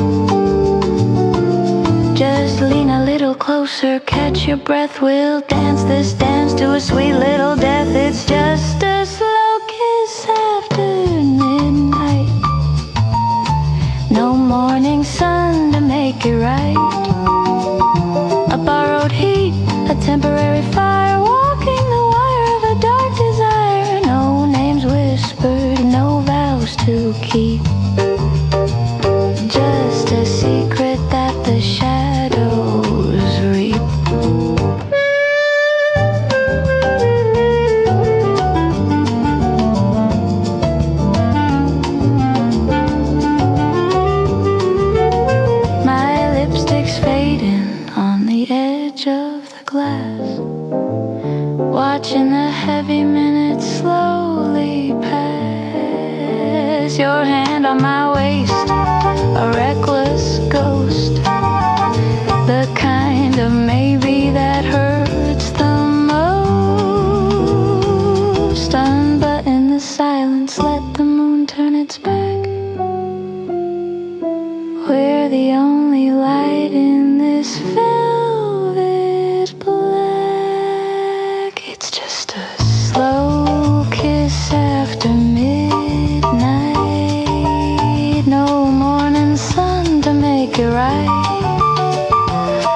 Just lean a little closer, catch your breath. We'll dance this dance to a sweet little death. It's just a slow kiss after midnight. No morning sun to make it right. A borrowed heat, a temporary fire, walking the wire of a dark desire. No names whispered, no vows to keep. Just a secret that the shadows reap. My lipstick's fading on the edge of the glass, watching the heavy minutes slowly pass. Your hand on my waist, a reckless ghost, the kind of maybe that hurts the most. Unbutton the silence, let the moon turn its back. We're the only light in this velvet black. It's just a slow kiss after midnight. No morning sun to make it right.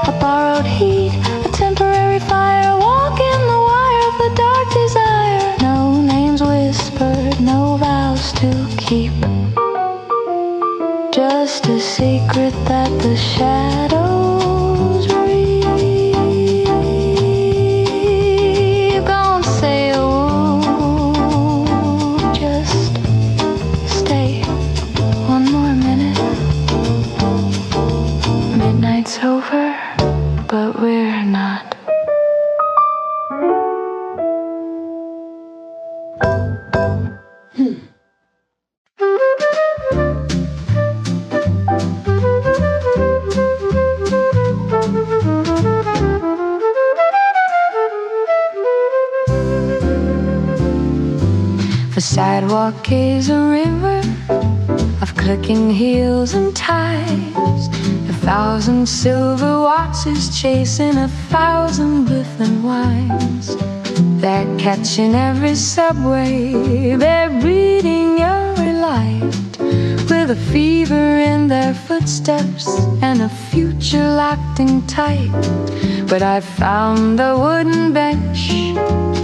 A borrowed heat, a temporary fire, walking the wire of the dark desire. No names whispered, no vows to keep. Just a secret that the shadows reap. Don't say a word, just stay one more minute. Midnight's over, but we're not. The sidewalk is a river of clicking heels and ties. 1,000 silver watches chasing 1,000 Biffin wines. They're catching every subway, they're reading every light, with a fever in their footsteps and a future locked in tight. But I found a wooden bench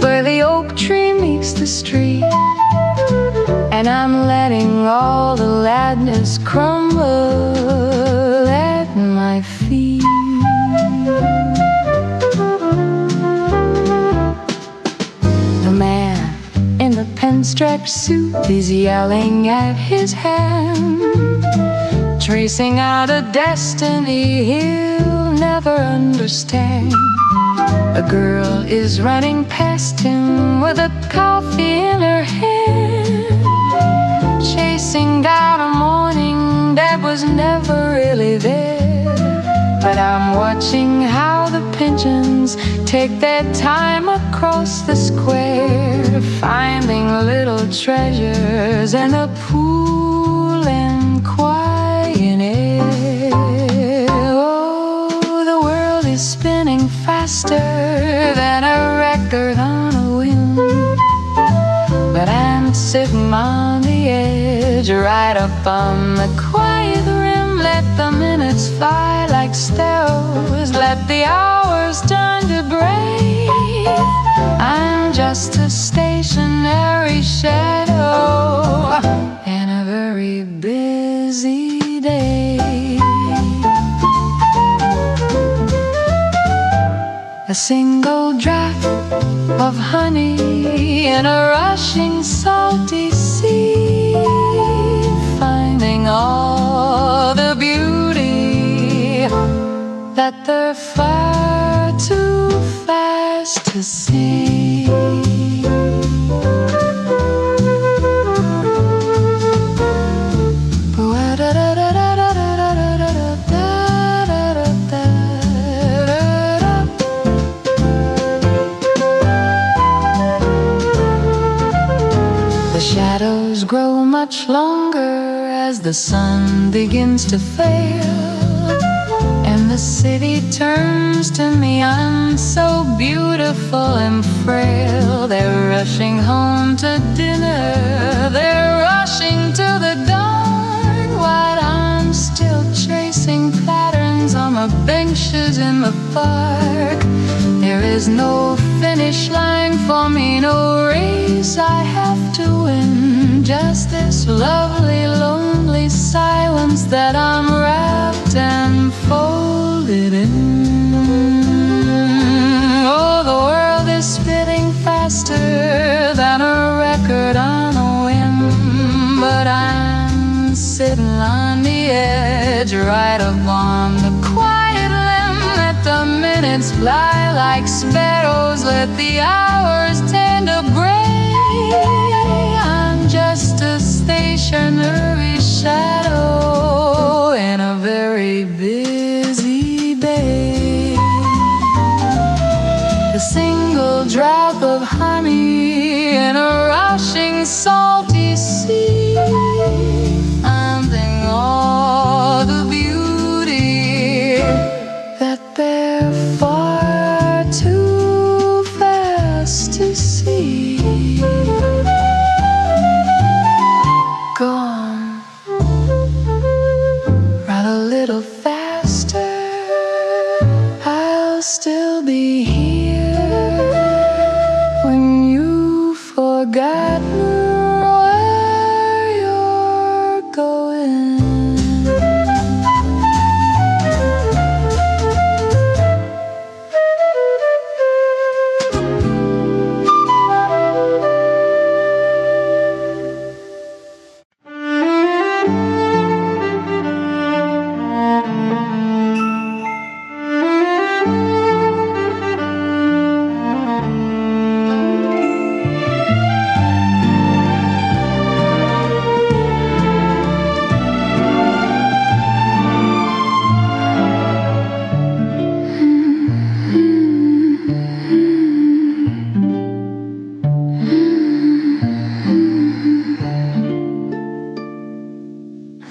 where the oak tree meets the street, and I'm letting all the ladness crumble at my feet. The man in the pinstripe suit is yelling at his hand, tracing out a destiny he'll never understand. A girl is running past him with a coffee in her hand, chasing down a morning that was never really there. But I'm watching how the pigeons take their time across the square, finding little treasures in a pool and quiet air. Oh, the world is spinning faster than a record on a wheel, but I'm sitting on the edge, right up on the quiet rim. Let the minutes fly like sparrows, let the hours turn to breathe. I'm just a stationary shadow in a very busy day. A single drop of honey in a rushing salty sea, finding all the beauty that they're far too fast to see. Shadows grow much longer as the sun begins to fail, and the city turns to me. I'm so beautiful and frail. They're rushing home to dinner, they're rushing to the dawn, while I'm still tracing patterns on the benches in the park. There is no finish line for me, no race I have to win, just this lovely, lonely silence that I'm wrapped and folded in. Oh, the world is spinning faster than a record on a whim, but I'm sitting on the edge, right up on the quiet limb. Let the minutes fly like sparrows, let the hours tend to gray. I'm just a stationary shadow in a very busy bay. A single drop of honey in a rushing salty sea. I'm thinking all the beauty that they're far too fast to see. Go on, run a little faster, I'll still be here when you've forgotten where you're going.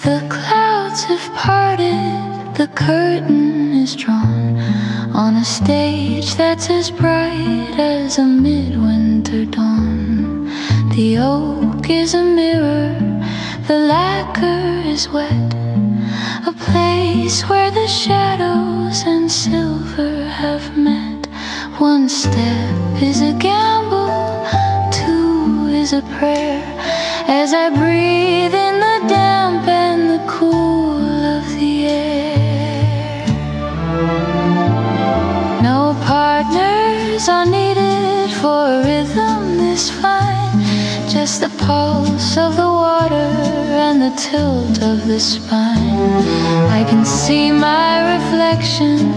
The clouds have parted, the curtain is drawn on a stage that's as bright as a midwinter dawn. The oak is a mirror, the lacquer is wet, a place where the shadows and silver have met. One step is a gamble, two is a prayer, as I breathe in the damp and the cool of the air. No partners are needed for a rhythm this fine, just the pulse of the water and the tilt of the spine. I can see my reflection,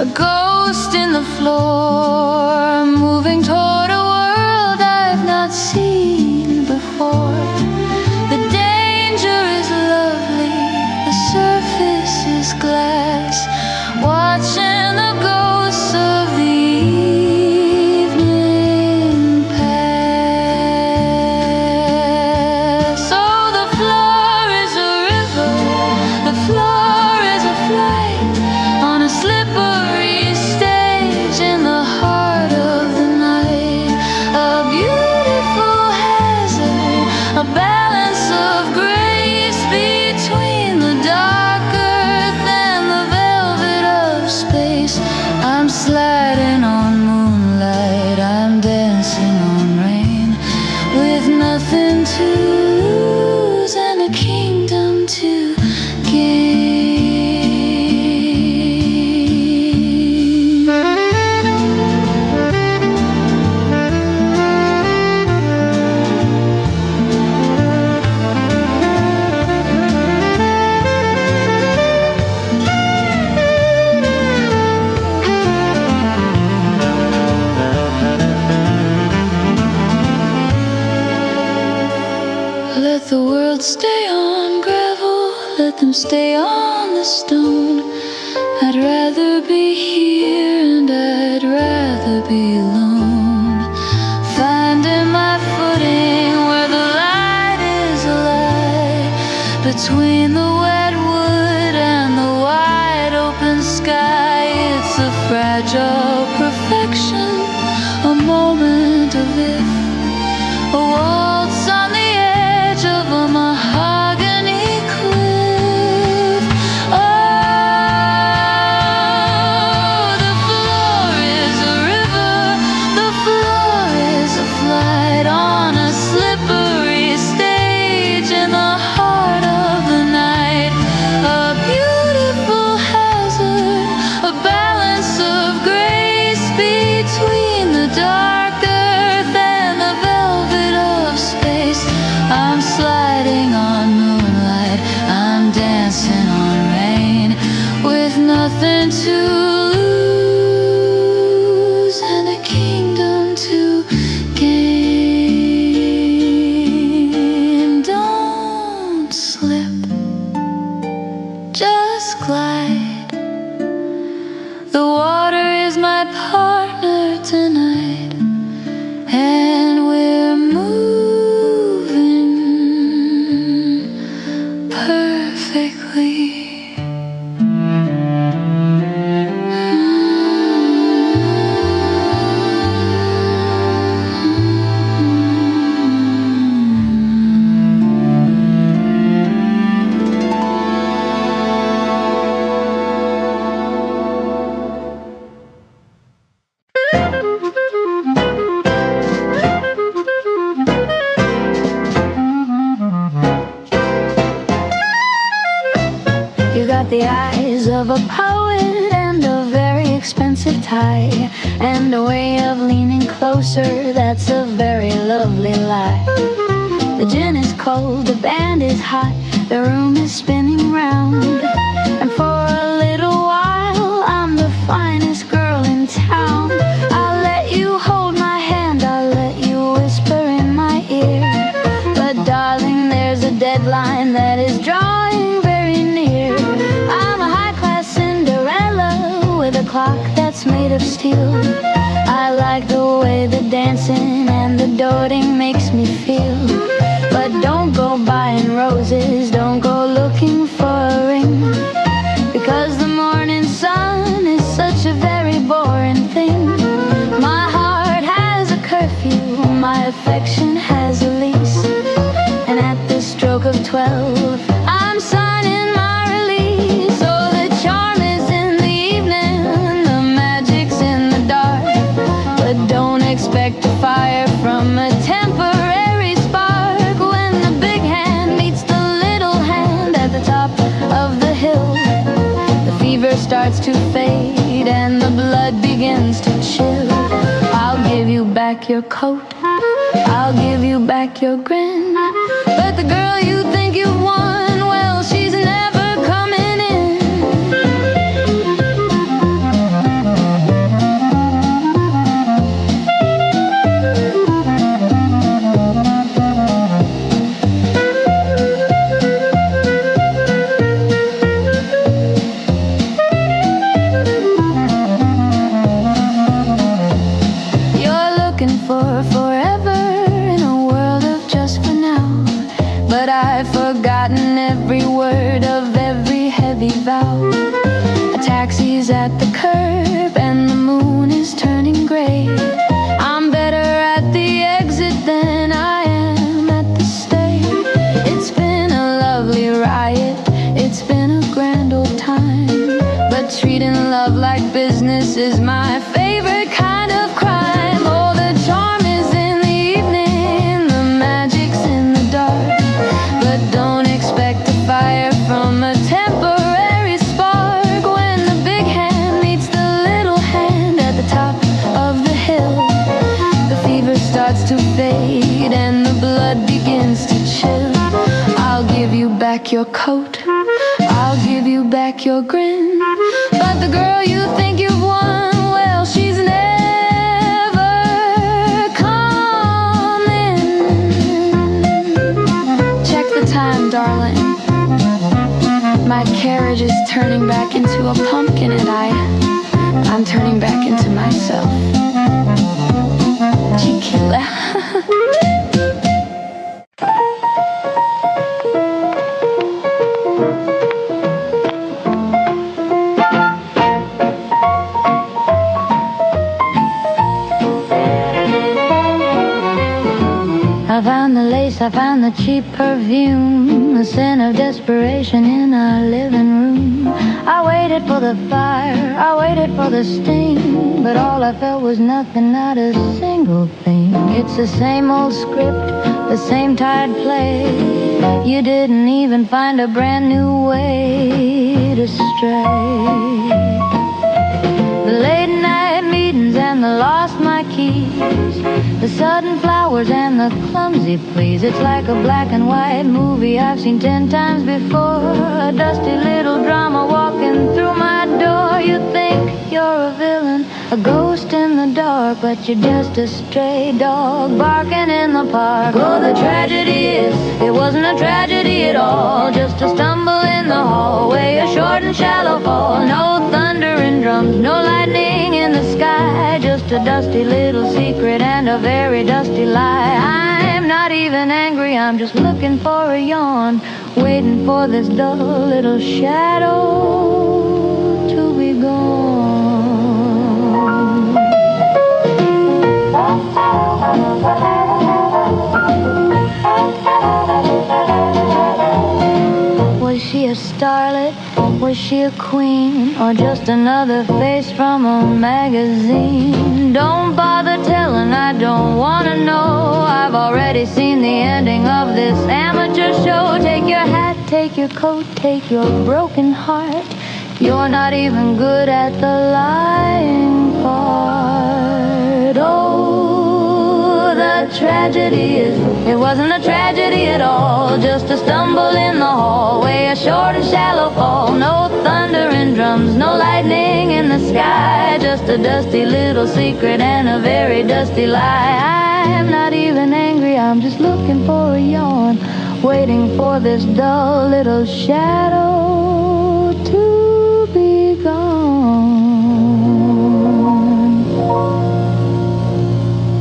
a ghost in the floor, moving toward a world I've not seen before. The danger is lovely, the surface is glass, watching the ghosts of the evening pass. Oh, the floor is a river, the floor is a flight on a slippery stage in the heart of the night. A beautiful hazard, a balance of grace between the dark earth and the velvet of space. I'm sliding on moonlight, I'm dancing on rain, with nothing to lose and a kingdom to gain. Let the world stay on gravel, let them stay on the stone. I'd rather be here and I'd rather be alone, finding my footing where the light is alive, between the wet wood and the wide open sky. It's a fragile perfection, a moment of if, a waltz on the edge of a mahogany cliff. Oh, the floor is a river, the floor is a flight on a slippery stage. the eyes of a poet and a very expensive tie, and a way of leaning closer that's a very lovely lie. The gin is cold, the band is hot, the room is spinning round, and for a little while I'm the finest girl in town. I'll let you hold my hand, I'll let you whisper in my ear, but darling, there's a deadline that is drawing very near. I'm a high-class Cinderella with a clock that's made of steel. I like the way the dancing and the doting makes me feel. But don't go buying roses, don't go looking for a ring, because the morning sun is such a very boring thing. My heart has a curfew, my affection has a lease, and at the stroke of 12 I'm signing my release. So the charm is in the evening, the magic's in the dark, but don't expect a fire from a temporary spark. When the big hand meets the little hand at the top of the hill, the fever starts to fade and the blood begins to chill. I'll give you back your coat, I'll give you back your grin, but the girl you think you've won, well, she's never coming in. You're looking for forever in a world of just for now, but I've forgotten every word of every heavy vow. A taxi's at the curb and the moon is turning gray. I'm better at the exit than I am at the stay. It's been a lovely riot, it's been a grand old time, but treating love like business is my favorite kind of crime. Oh, the charm is in the evening, the magic's in the dark, but don't expect a fire from a temporary spark. When the big hand meets the little hand at the top of the hill, the fever starts to fade and the blood begins to chill. I'll give you back your coat, I'll give you back your grin, but the girl you think you've won, well, she's never coming. Check the time, darling. My carriage is turning back into a pumpkin, and I'm turning back into myself. Tequila. I found the lace, I found the cheap perfume, the scent of desperation in our living room. I waited for the fire, I waited for the sting, but all I felt was nothing, not a single thing. It's the same old script, the same tired play. You didn't even find a brand new way to stray. The late night meetings and the lost my keys, the sudden flowers and the clumsy please. It's like a black and white movie I've seen 10 times before, a dusty little drama walking through my door. You think you're a villain, a ghost in the dark, but you're just a stray dog barking in the park. Oh, the tragedy is, it wasn't a tragedy at all, just a stumble in the hallway, a short and shallow fall. No thunder and drums, no lightning in the sky, just a dusty little secret and a very dusty lie. I'm not even angry, I'm just looking for a yawn, waiting for this dull little shadow to be gone. Was she a starlet? Was she a queen? Or just another face from a magazine? Don't bother telling, I don't wanna know. I've already seen the ending of this amateur show. Take your hat, take your sugarcoat, take your broken heart. You're not even good at the lying part. Oh, the tragedy is, it wasn't a tragedy at all, just a stumble in the hallway, a short and shallow fall. No thunder and drums, no lightning in the sky, just a dusty little secret and a very dusty lie. I'm not even angry, I'm just looking for a yawn, waiting for this dull little shadow to be gone.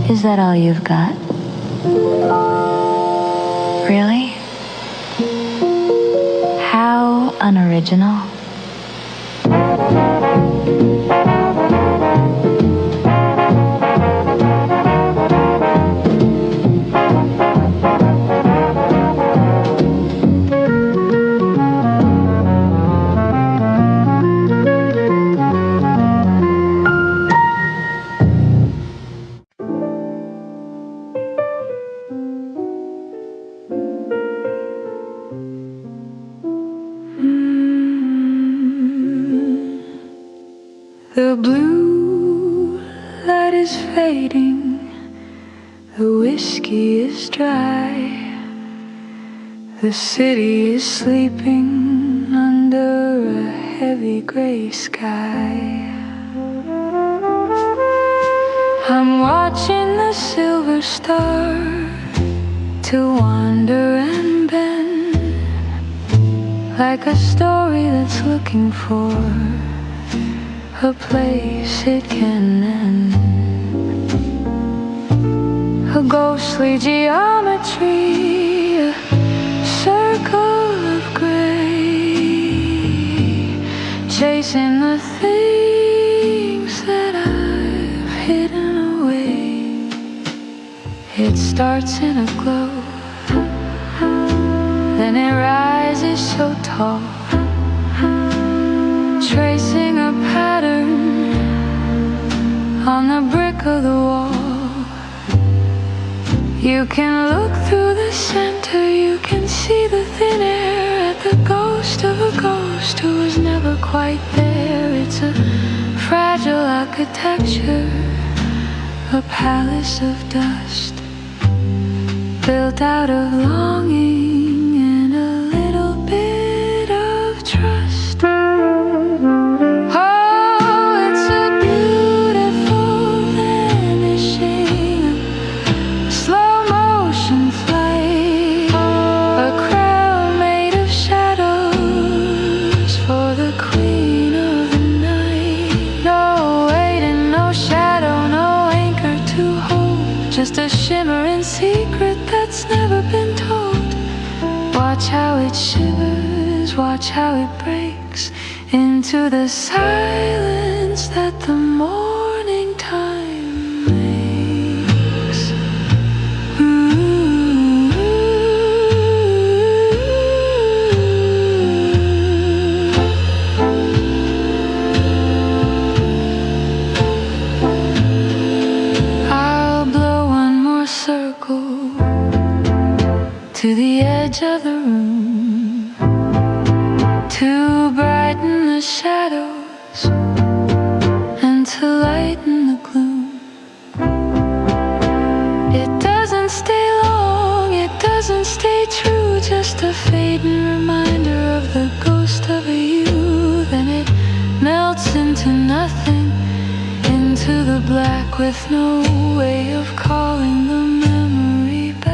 Is that all you've got? Really? How unoriginal. The blue light is fading, the whiskey is dry, the city is sleeping under a heavy gray sky. I'm watching the silver star to wander and bend, like a story that's looking for a place it can end. A ghostly geometry, a circle of gray, chasing the things that I've hidden away. It starts in a glow, then it rises so tall, tracing a pattern on the brick of the wall. You can look through the center, you can see the thin air at the ghost of a ghost who was never quite there. It's a fragile architecture, a palace of dust, built out of longing and a little bit of trust. Just a shimmering secret that's never been told. Watch how it shivers, watch how it breaks into the silence that the morning time makes. To the edge of the room, to brighten the shadows and to lighten the gloom. It doesn't stay long, it doesn't stay true, just a fading reminder of the ghost of a you. Then it melts into nothing, into the black with no way of calling the memory back.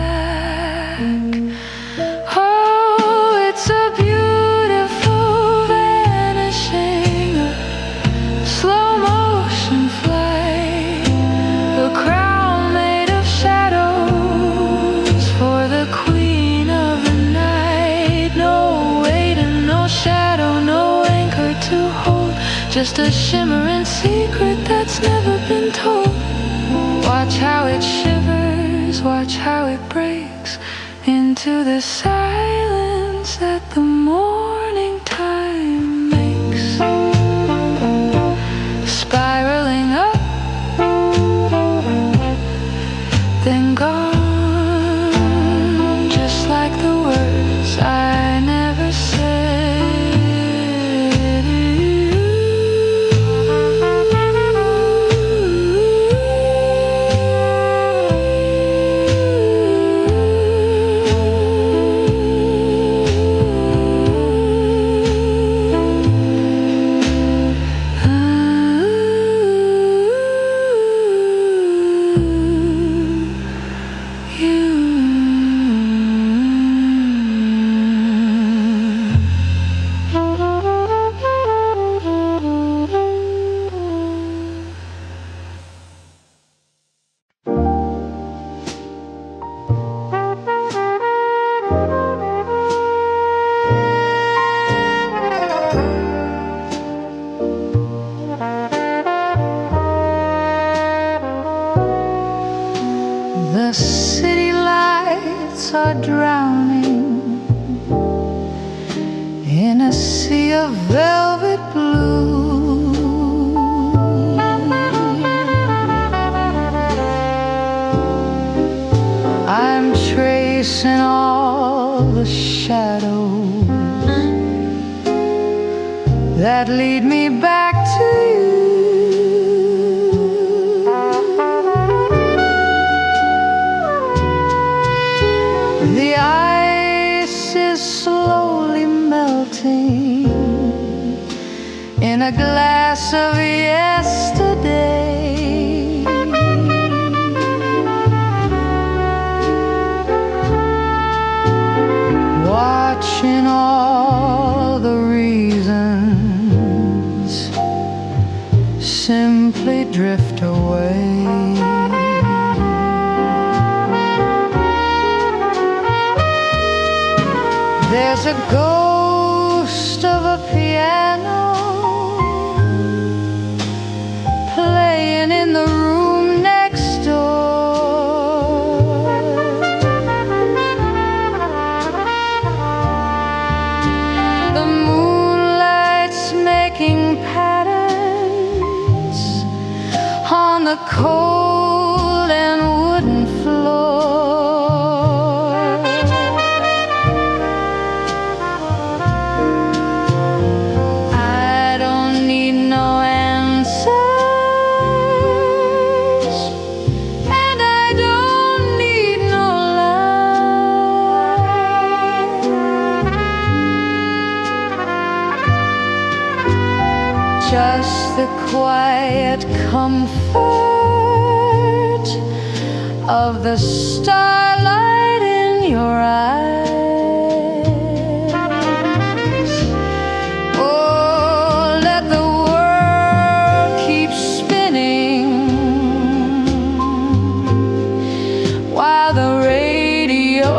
Just a shimmering secret that's never been told. Watch how it shivers, watch how it breaks into the silence that the morning time makes. Spiraling up, then gone, just like the words I never said. The city lights are drowning in a sea of velvet blue. I'm tracing all the shadows that lead me back to you. The ice is slowly melting in a glass of yesterday. Watching all the reasons simply drift away. There's a ghost of a piano playing in the room next door. The moonlight's making patterns on the cold and wooden floor. Just the quiet comfort of the starlight in your eyes. Oh, let the world keep spinning while the radio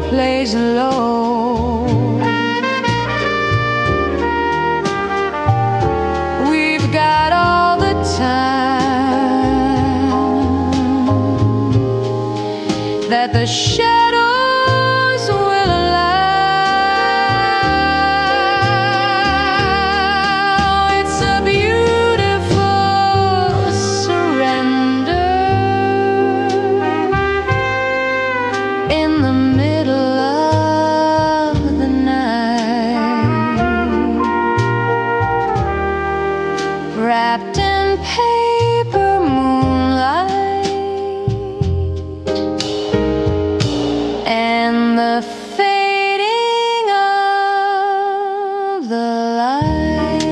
plays low. That the shadows will allow. It's a beautiful surrender in the middle of the night, wrapped in paper moonlight. And the fading of the light.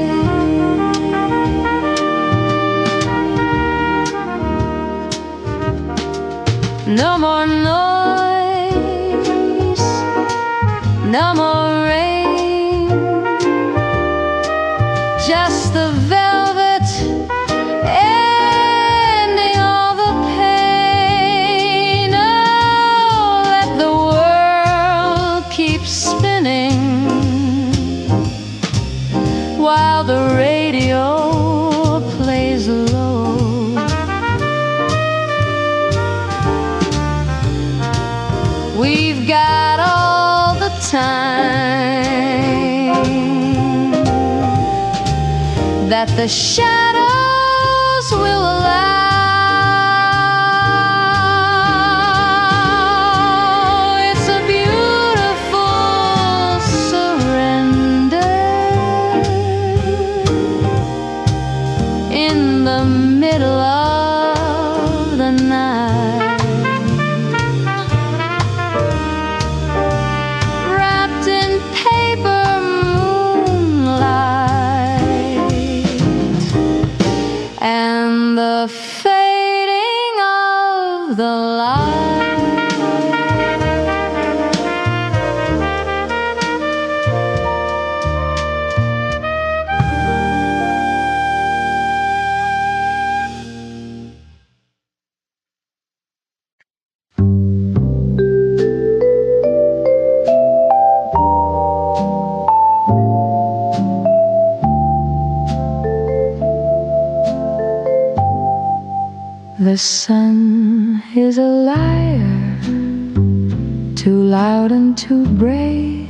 No more noise, no more rain, just the velvet ending all the pain. Keep spinning while the radio plays low. We've got all the time that the shadows will allow. The sun is a liar, too loud and too bright.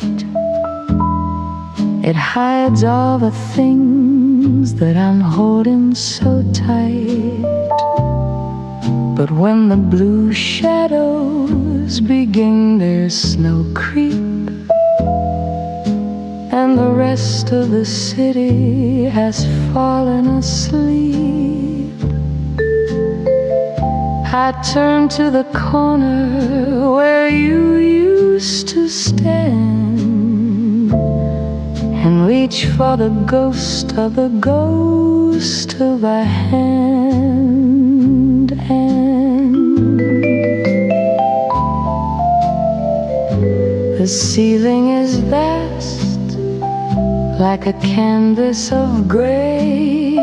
It hides all the things that I'm holding so tight. But when the blue shadows begin their snow creep, and the rest of the city has fallen asleep, I turn to the corner where you used to stand, and reach for the ghost of a hand. And the ceiling is vast, like a canvas of gray,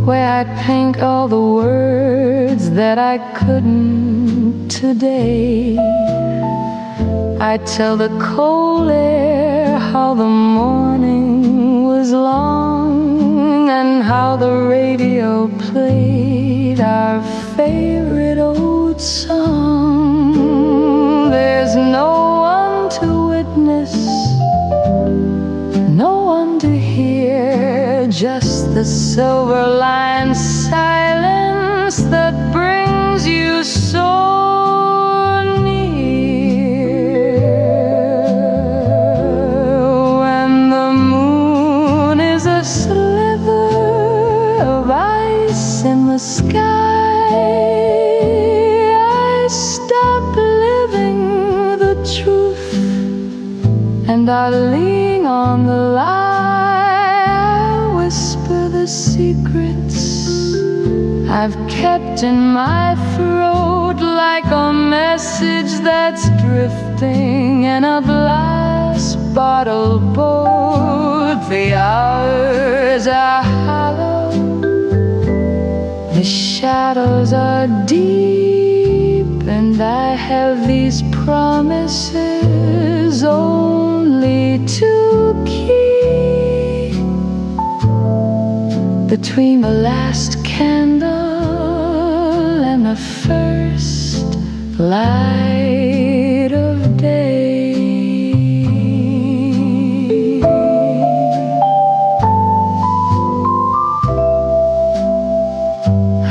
where I paint all the words that I couldn't today. I tell the cold air how the morning was long, and how the radio played our favorite old song. There's no one to witness, no one to hear, just the silver-lined silence that brings you so sky. I stop living the truth, and I lean on the lie. I whisper the secrets I've kept in my throat, like a message that's drifting in a glass bottle boat. The hours are hollow, the shadows are deep, and I have these promises only to keep. Between the last candle and the first light of day,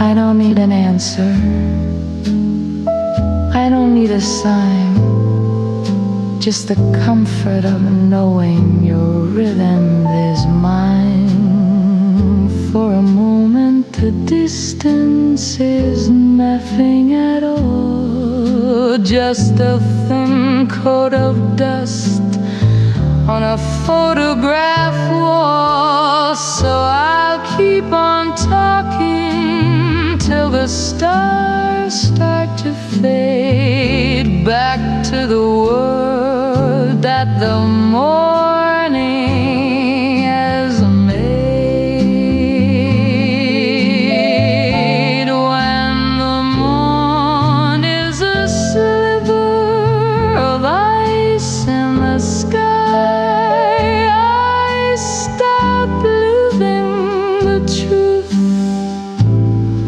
I don't need an answer, I don't need a sign, just the comfort of knowing your rhythm is mine. For a moment the distance is nothing at all, just a thin coat of dust on a photograph wall. So I'll keep on talking till the stars start to fade back to the world that the morning has made. When the morn is a sliver of ice in the sky, I stop living the truth,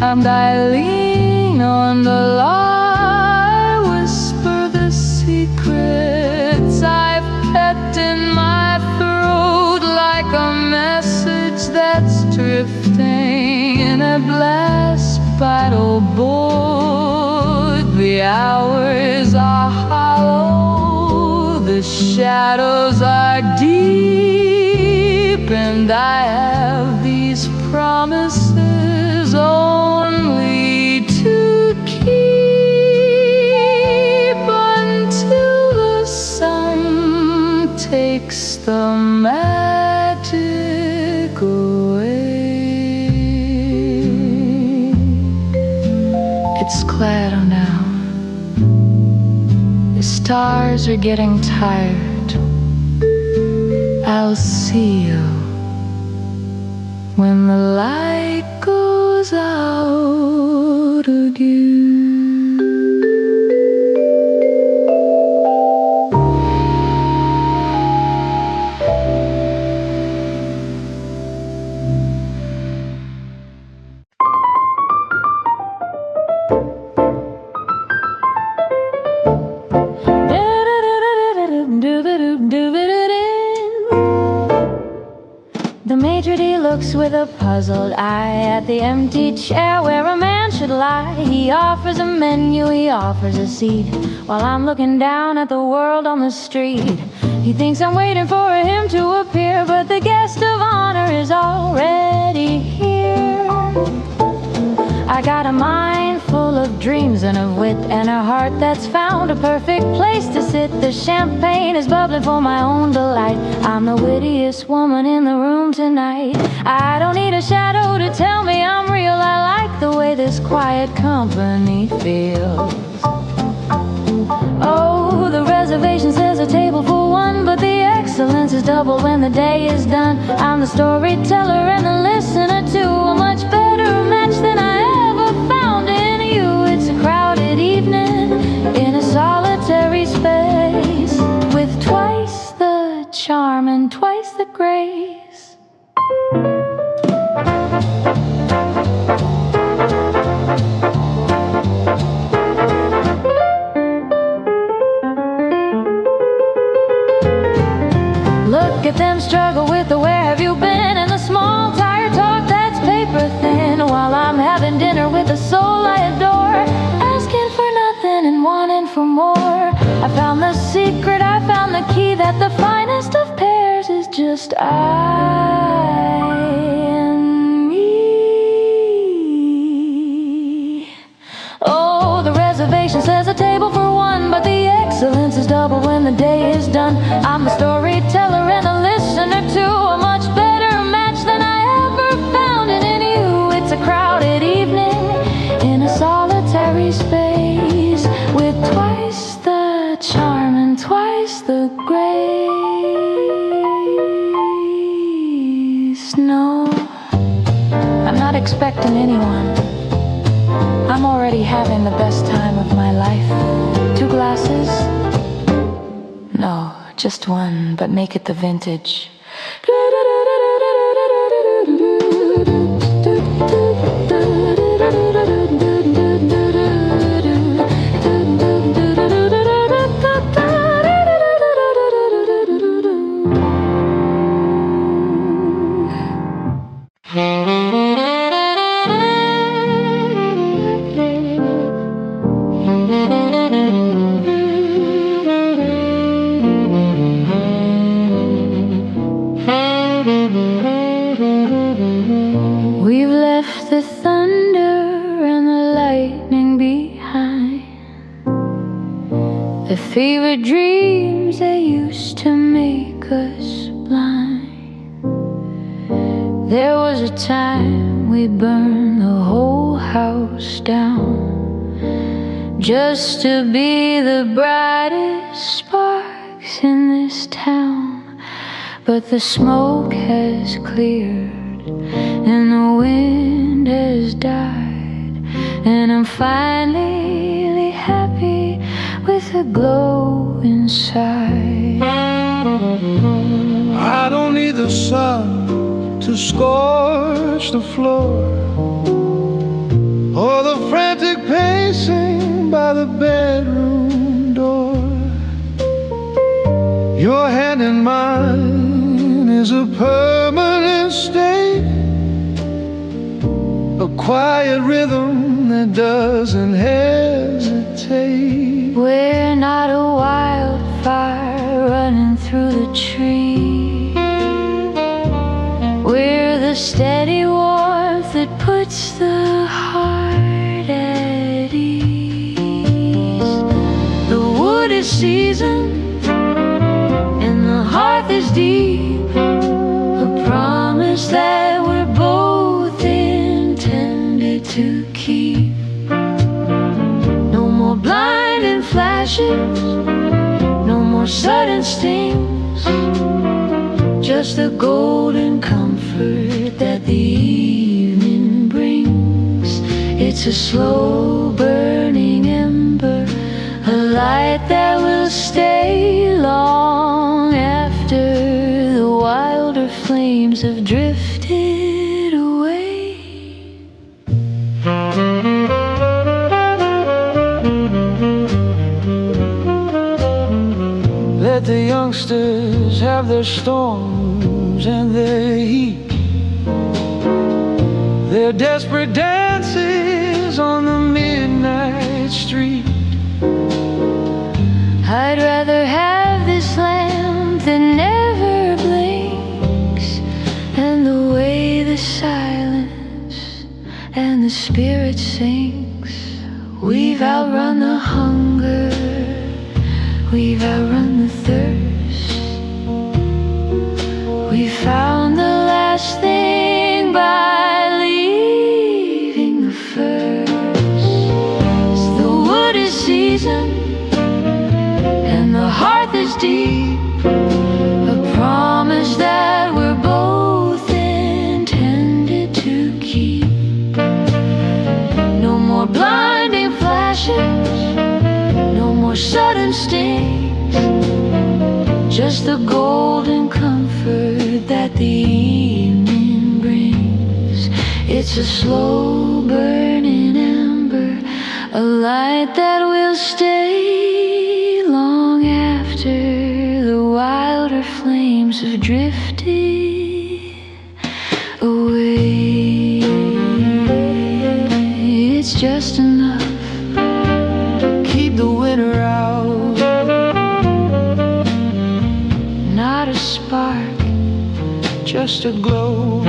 and I lean on the lie. Whisper the secrets I've kept in my throat, like a message that's drifting in a glass bottle boat. The hours are hollow, the shadows are deep, and I have these promises only to keep, until the sun takes the magic away. It's cloudy now, the stars are getting tired. I'll see you when the light goes out again. looks with a puzzled eye at the empty chair where a man should lie. He offers a menu, he offers a seat, while I'm looking down at the world on the street. He thinks I'm waiting for him to appear, but the guest of honor is already here. I got a mind full of dreams and of wit, and a heart that's found a perfect place to sit. The champagne is bubbling for my own delight. I'm the wittiest woman in the room tonight. I don't need a shadow to tell me I'm real. I like the way this quiet company feels. Oh, the reservation says a table for one, but the excellence is double when the day is done. I'm the storyteller and the listener too, a much better match than I ever found in you. It's a crowded evening in a solitary space, with twice the charm and twice the grace. Look at them struggle with the where have you been, and the small tired talk that's paper thin, while I'm having dinner with the soul I adore, asking for nothing and wanting for more. I found the secret, I found the key, that the finest of pairs is just I and me. Oh, the reservation says a table for one, but the excellence is double when the day is done. I'm a storyteller and a listener too, a much better match than I ever found in you. It's a crowded evening in a solitary space, with twice the charm and twice the grace. No, I'm not expecting anyone. I'm already having the best time of my life. 2 glasses? No, just one, but make it the vintage. We've left the thunder and the lightning behind, the fever dreams that used to make us blind. There was a time we burned the whole house down, just to be the brightest sparks in this town. But the smoke has cleared and the wind has died, and I'm finally happy with a glow inside. I don't need the sun to scorch the floor, or the frantic pacing by the bedroom door. Your hand in mine is a permanent state, a quiet rhythm that doesn't hesitate. We're not a wildfire running through the trees. We're the steady warmth that puts the heart at ease. The wood is seasoned and the hearth is deep, a promise that we're both intended to keep. No more blinding flashes, no more sudden stings, just the golden comfort that the evening brings. It's a slow burning ember, a light that will stay long after the wilder flames have drifted away. Let the youngsters have their storms and their heat. their desperate dances on the midnight street. I'd rather have this lamp that never blinks, and the way the silence and the spirit sinks. We've outrun the hunger, we've outrun the thirst. We found the last thing by leaving the first. The wood is seasoned and the hearth is deep, a promise that we're both intended to keep. No more blinding flashes, no more sudden stings, just the golden comfort that the evening brings. It's a slow burning ember, a light that will stay long after the wilder flames have drifted away. It's just enough to keep the winter out. Not a spark, just a glow.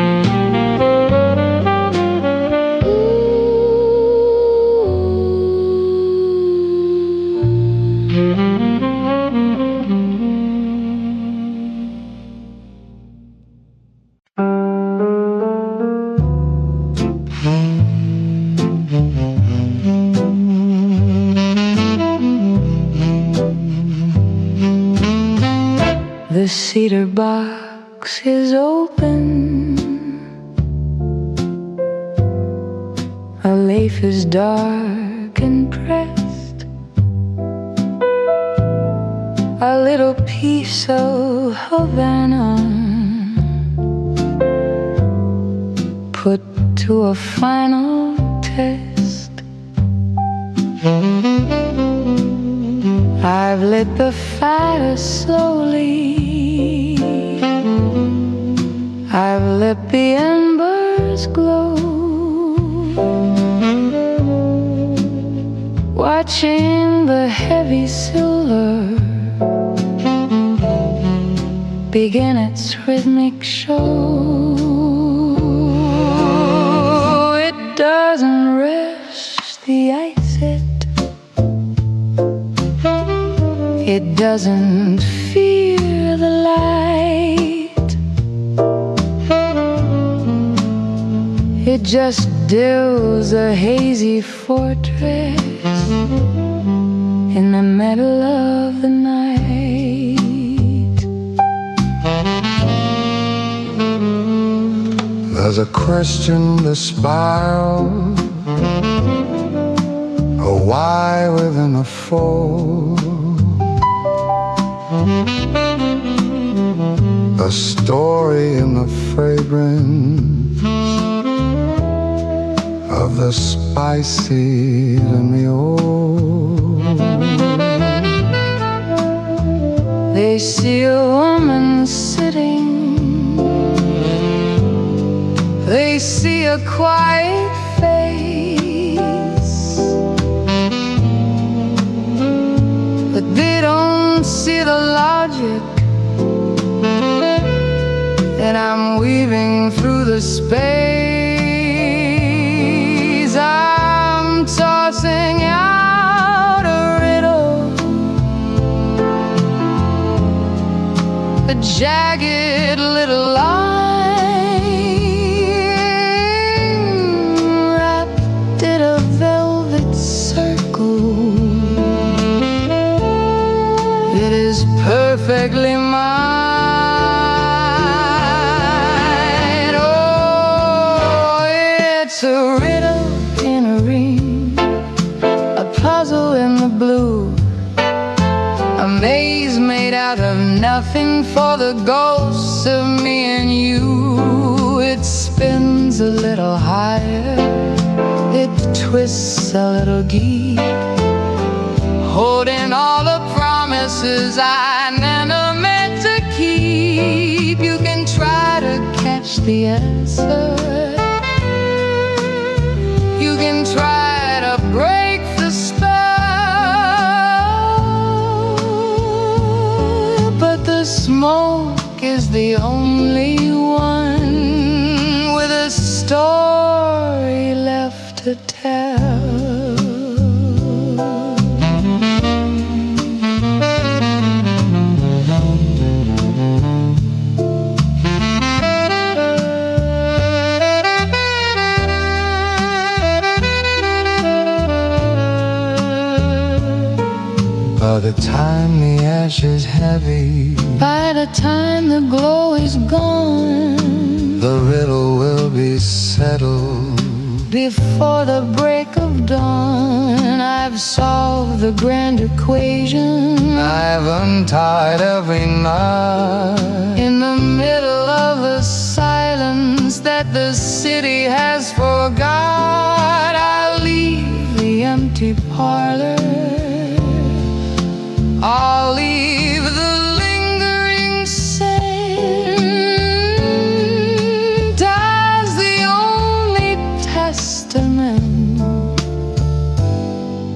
the cedar box is open, a leaf is dark and pressed, a little piece of Havana put to a final test. I've lit the fire slowly, I've let the embers glow, watching the heavy silver begin its rhythmic show. It doesn't rest the ice it, it doesn't fear the light, it just builds a hazy fortress in the middle of the night. There's a question to spiral, a why within a fold, a story in the fragrance of the spices and the old. They see a woman sitting, they see a quiet face, but they don't see the logic that I'm weaving through the space. I'm tossing out a riddle, a jagged little line wrapped in a velvet circle. It is perfectly mine. It's a riddle in a ring, a puzzle in the blue, a maze made out of nothing for the ghosts of me and you. It spins a little higher, it twists a little deep, holding all the promises I never meant to keep. You can try to catch the answer, is the only one with a story left to tell. By the time the ash is heavy, by the time the glow is gone, the riddle will be settled. Before the break of dawn, I've solved the grand equation. I've untied every knot. In the middle of the silence that the city has forgot, I'll leave the empty parlor. I'll leave the lingering scent as the only testament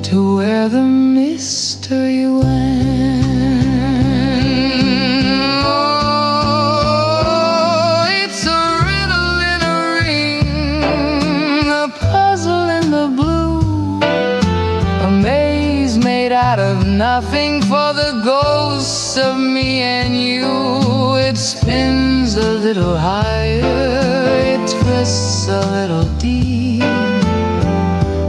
to where the mystery went. Oh, it's a riddle in a ring, a puzzle in the blue, a maze made out of nothing for the ghosts of me and you. It spins a little higher, it twists a little deep,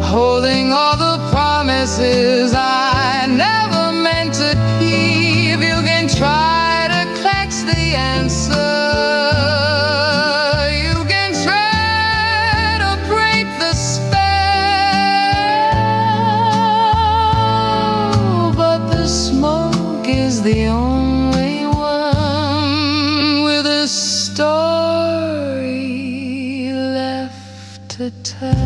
holding all the promises I never meant to keep. You can try to catch the answer, you can try to break the spell, but the smoke is the only one with a story left to tell.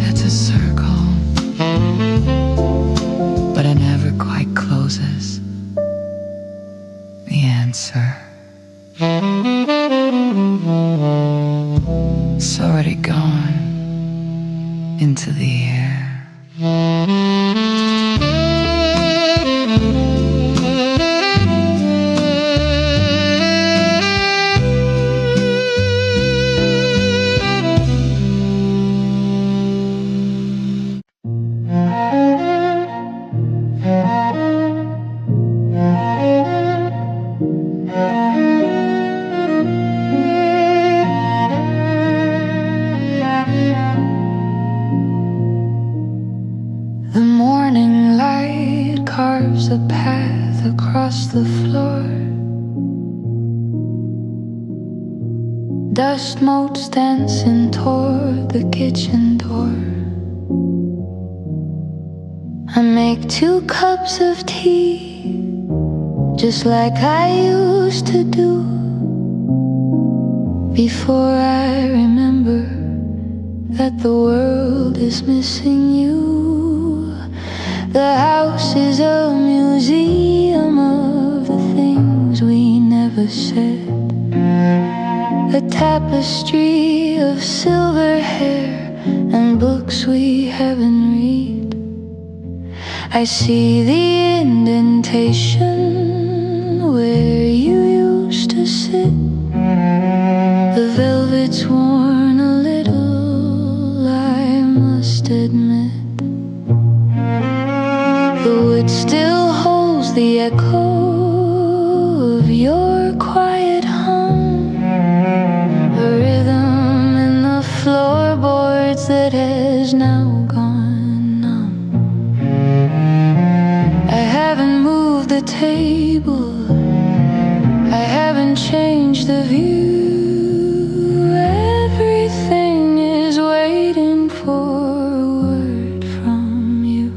It's a circle, but it never quite closes. The answer, it's already gone into the air. The morning light carves a path across the floor. Dust motes dancing toward the kitchen door. I make 2 cups of tea, just like I used to do, before I remember that the world is missing you. The house is a museum of the things we never said, a tapestry of silver hair and books we haven't read. I see the indentation where you used to sit. The velvet's worn a little, I must admit. The wood still holds the echo of your quiet hum, a rhythm in the floorboards that has now gone numb. I haven't moved the table, I haven't changed the view. Everything is waiting for a word from you.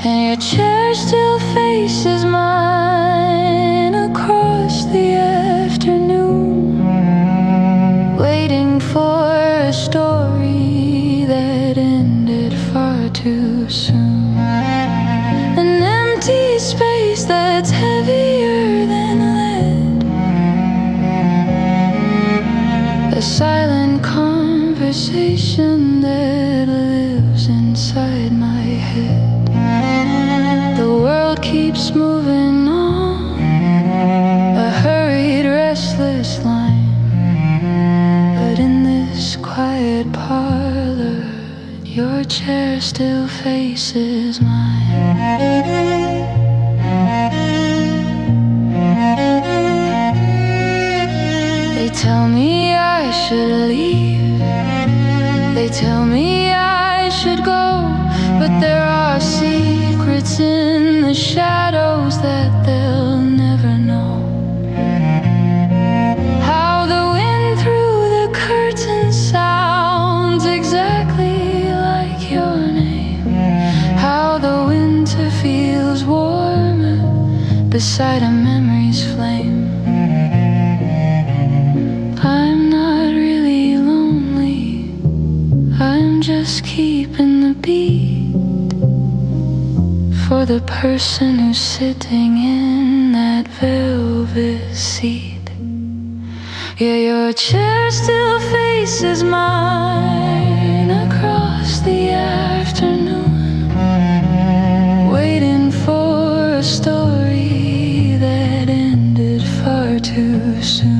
And your chair still faces mine across the afternoon, waiting for a story that ended far too soon. An empty space that's heavier than lead, a silent conversation that lives inside my head. chair still faces mine. They tell me I should leave. They tell me I should go, but there are secrets in the shadows that they'll never know. How the wind through the curtain sounds exactly like your name. How the winter feels warmer beside a memory's flame. I'm not really lonely, I'm just keeping the beat for the person who's sitting in that velvet seat. Yeah, your chair still faces mine across the afternoon, waiting for a story that ended far too soon.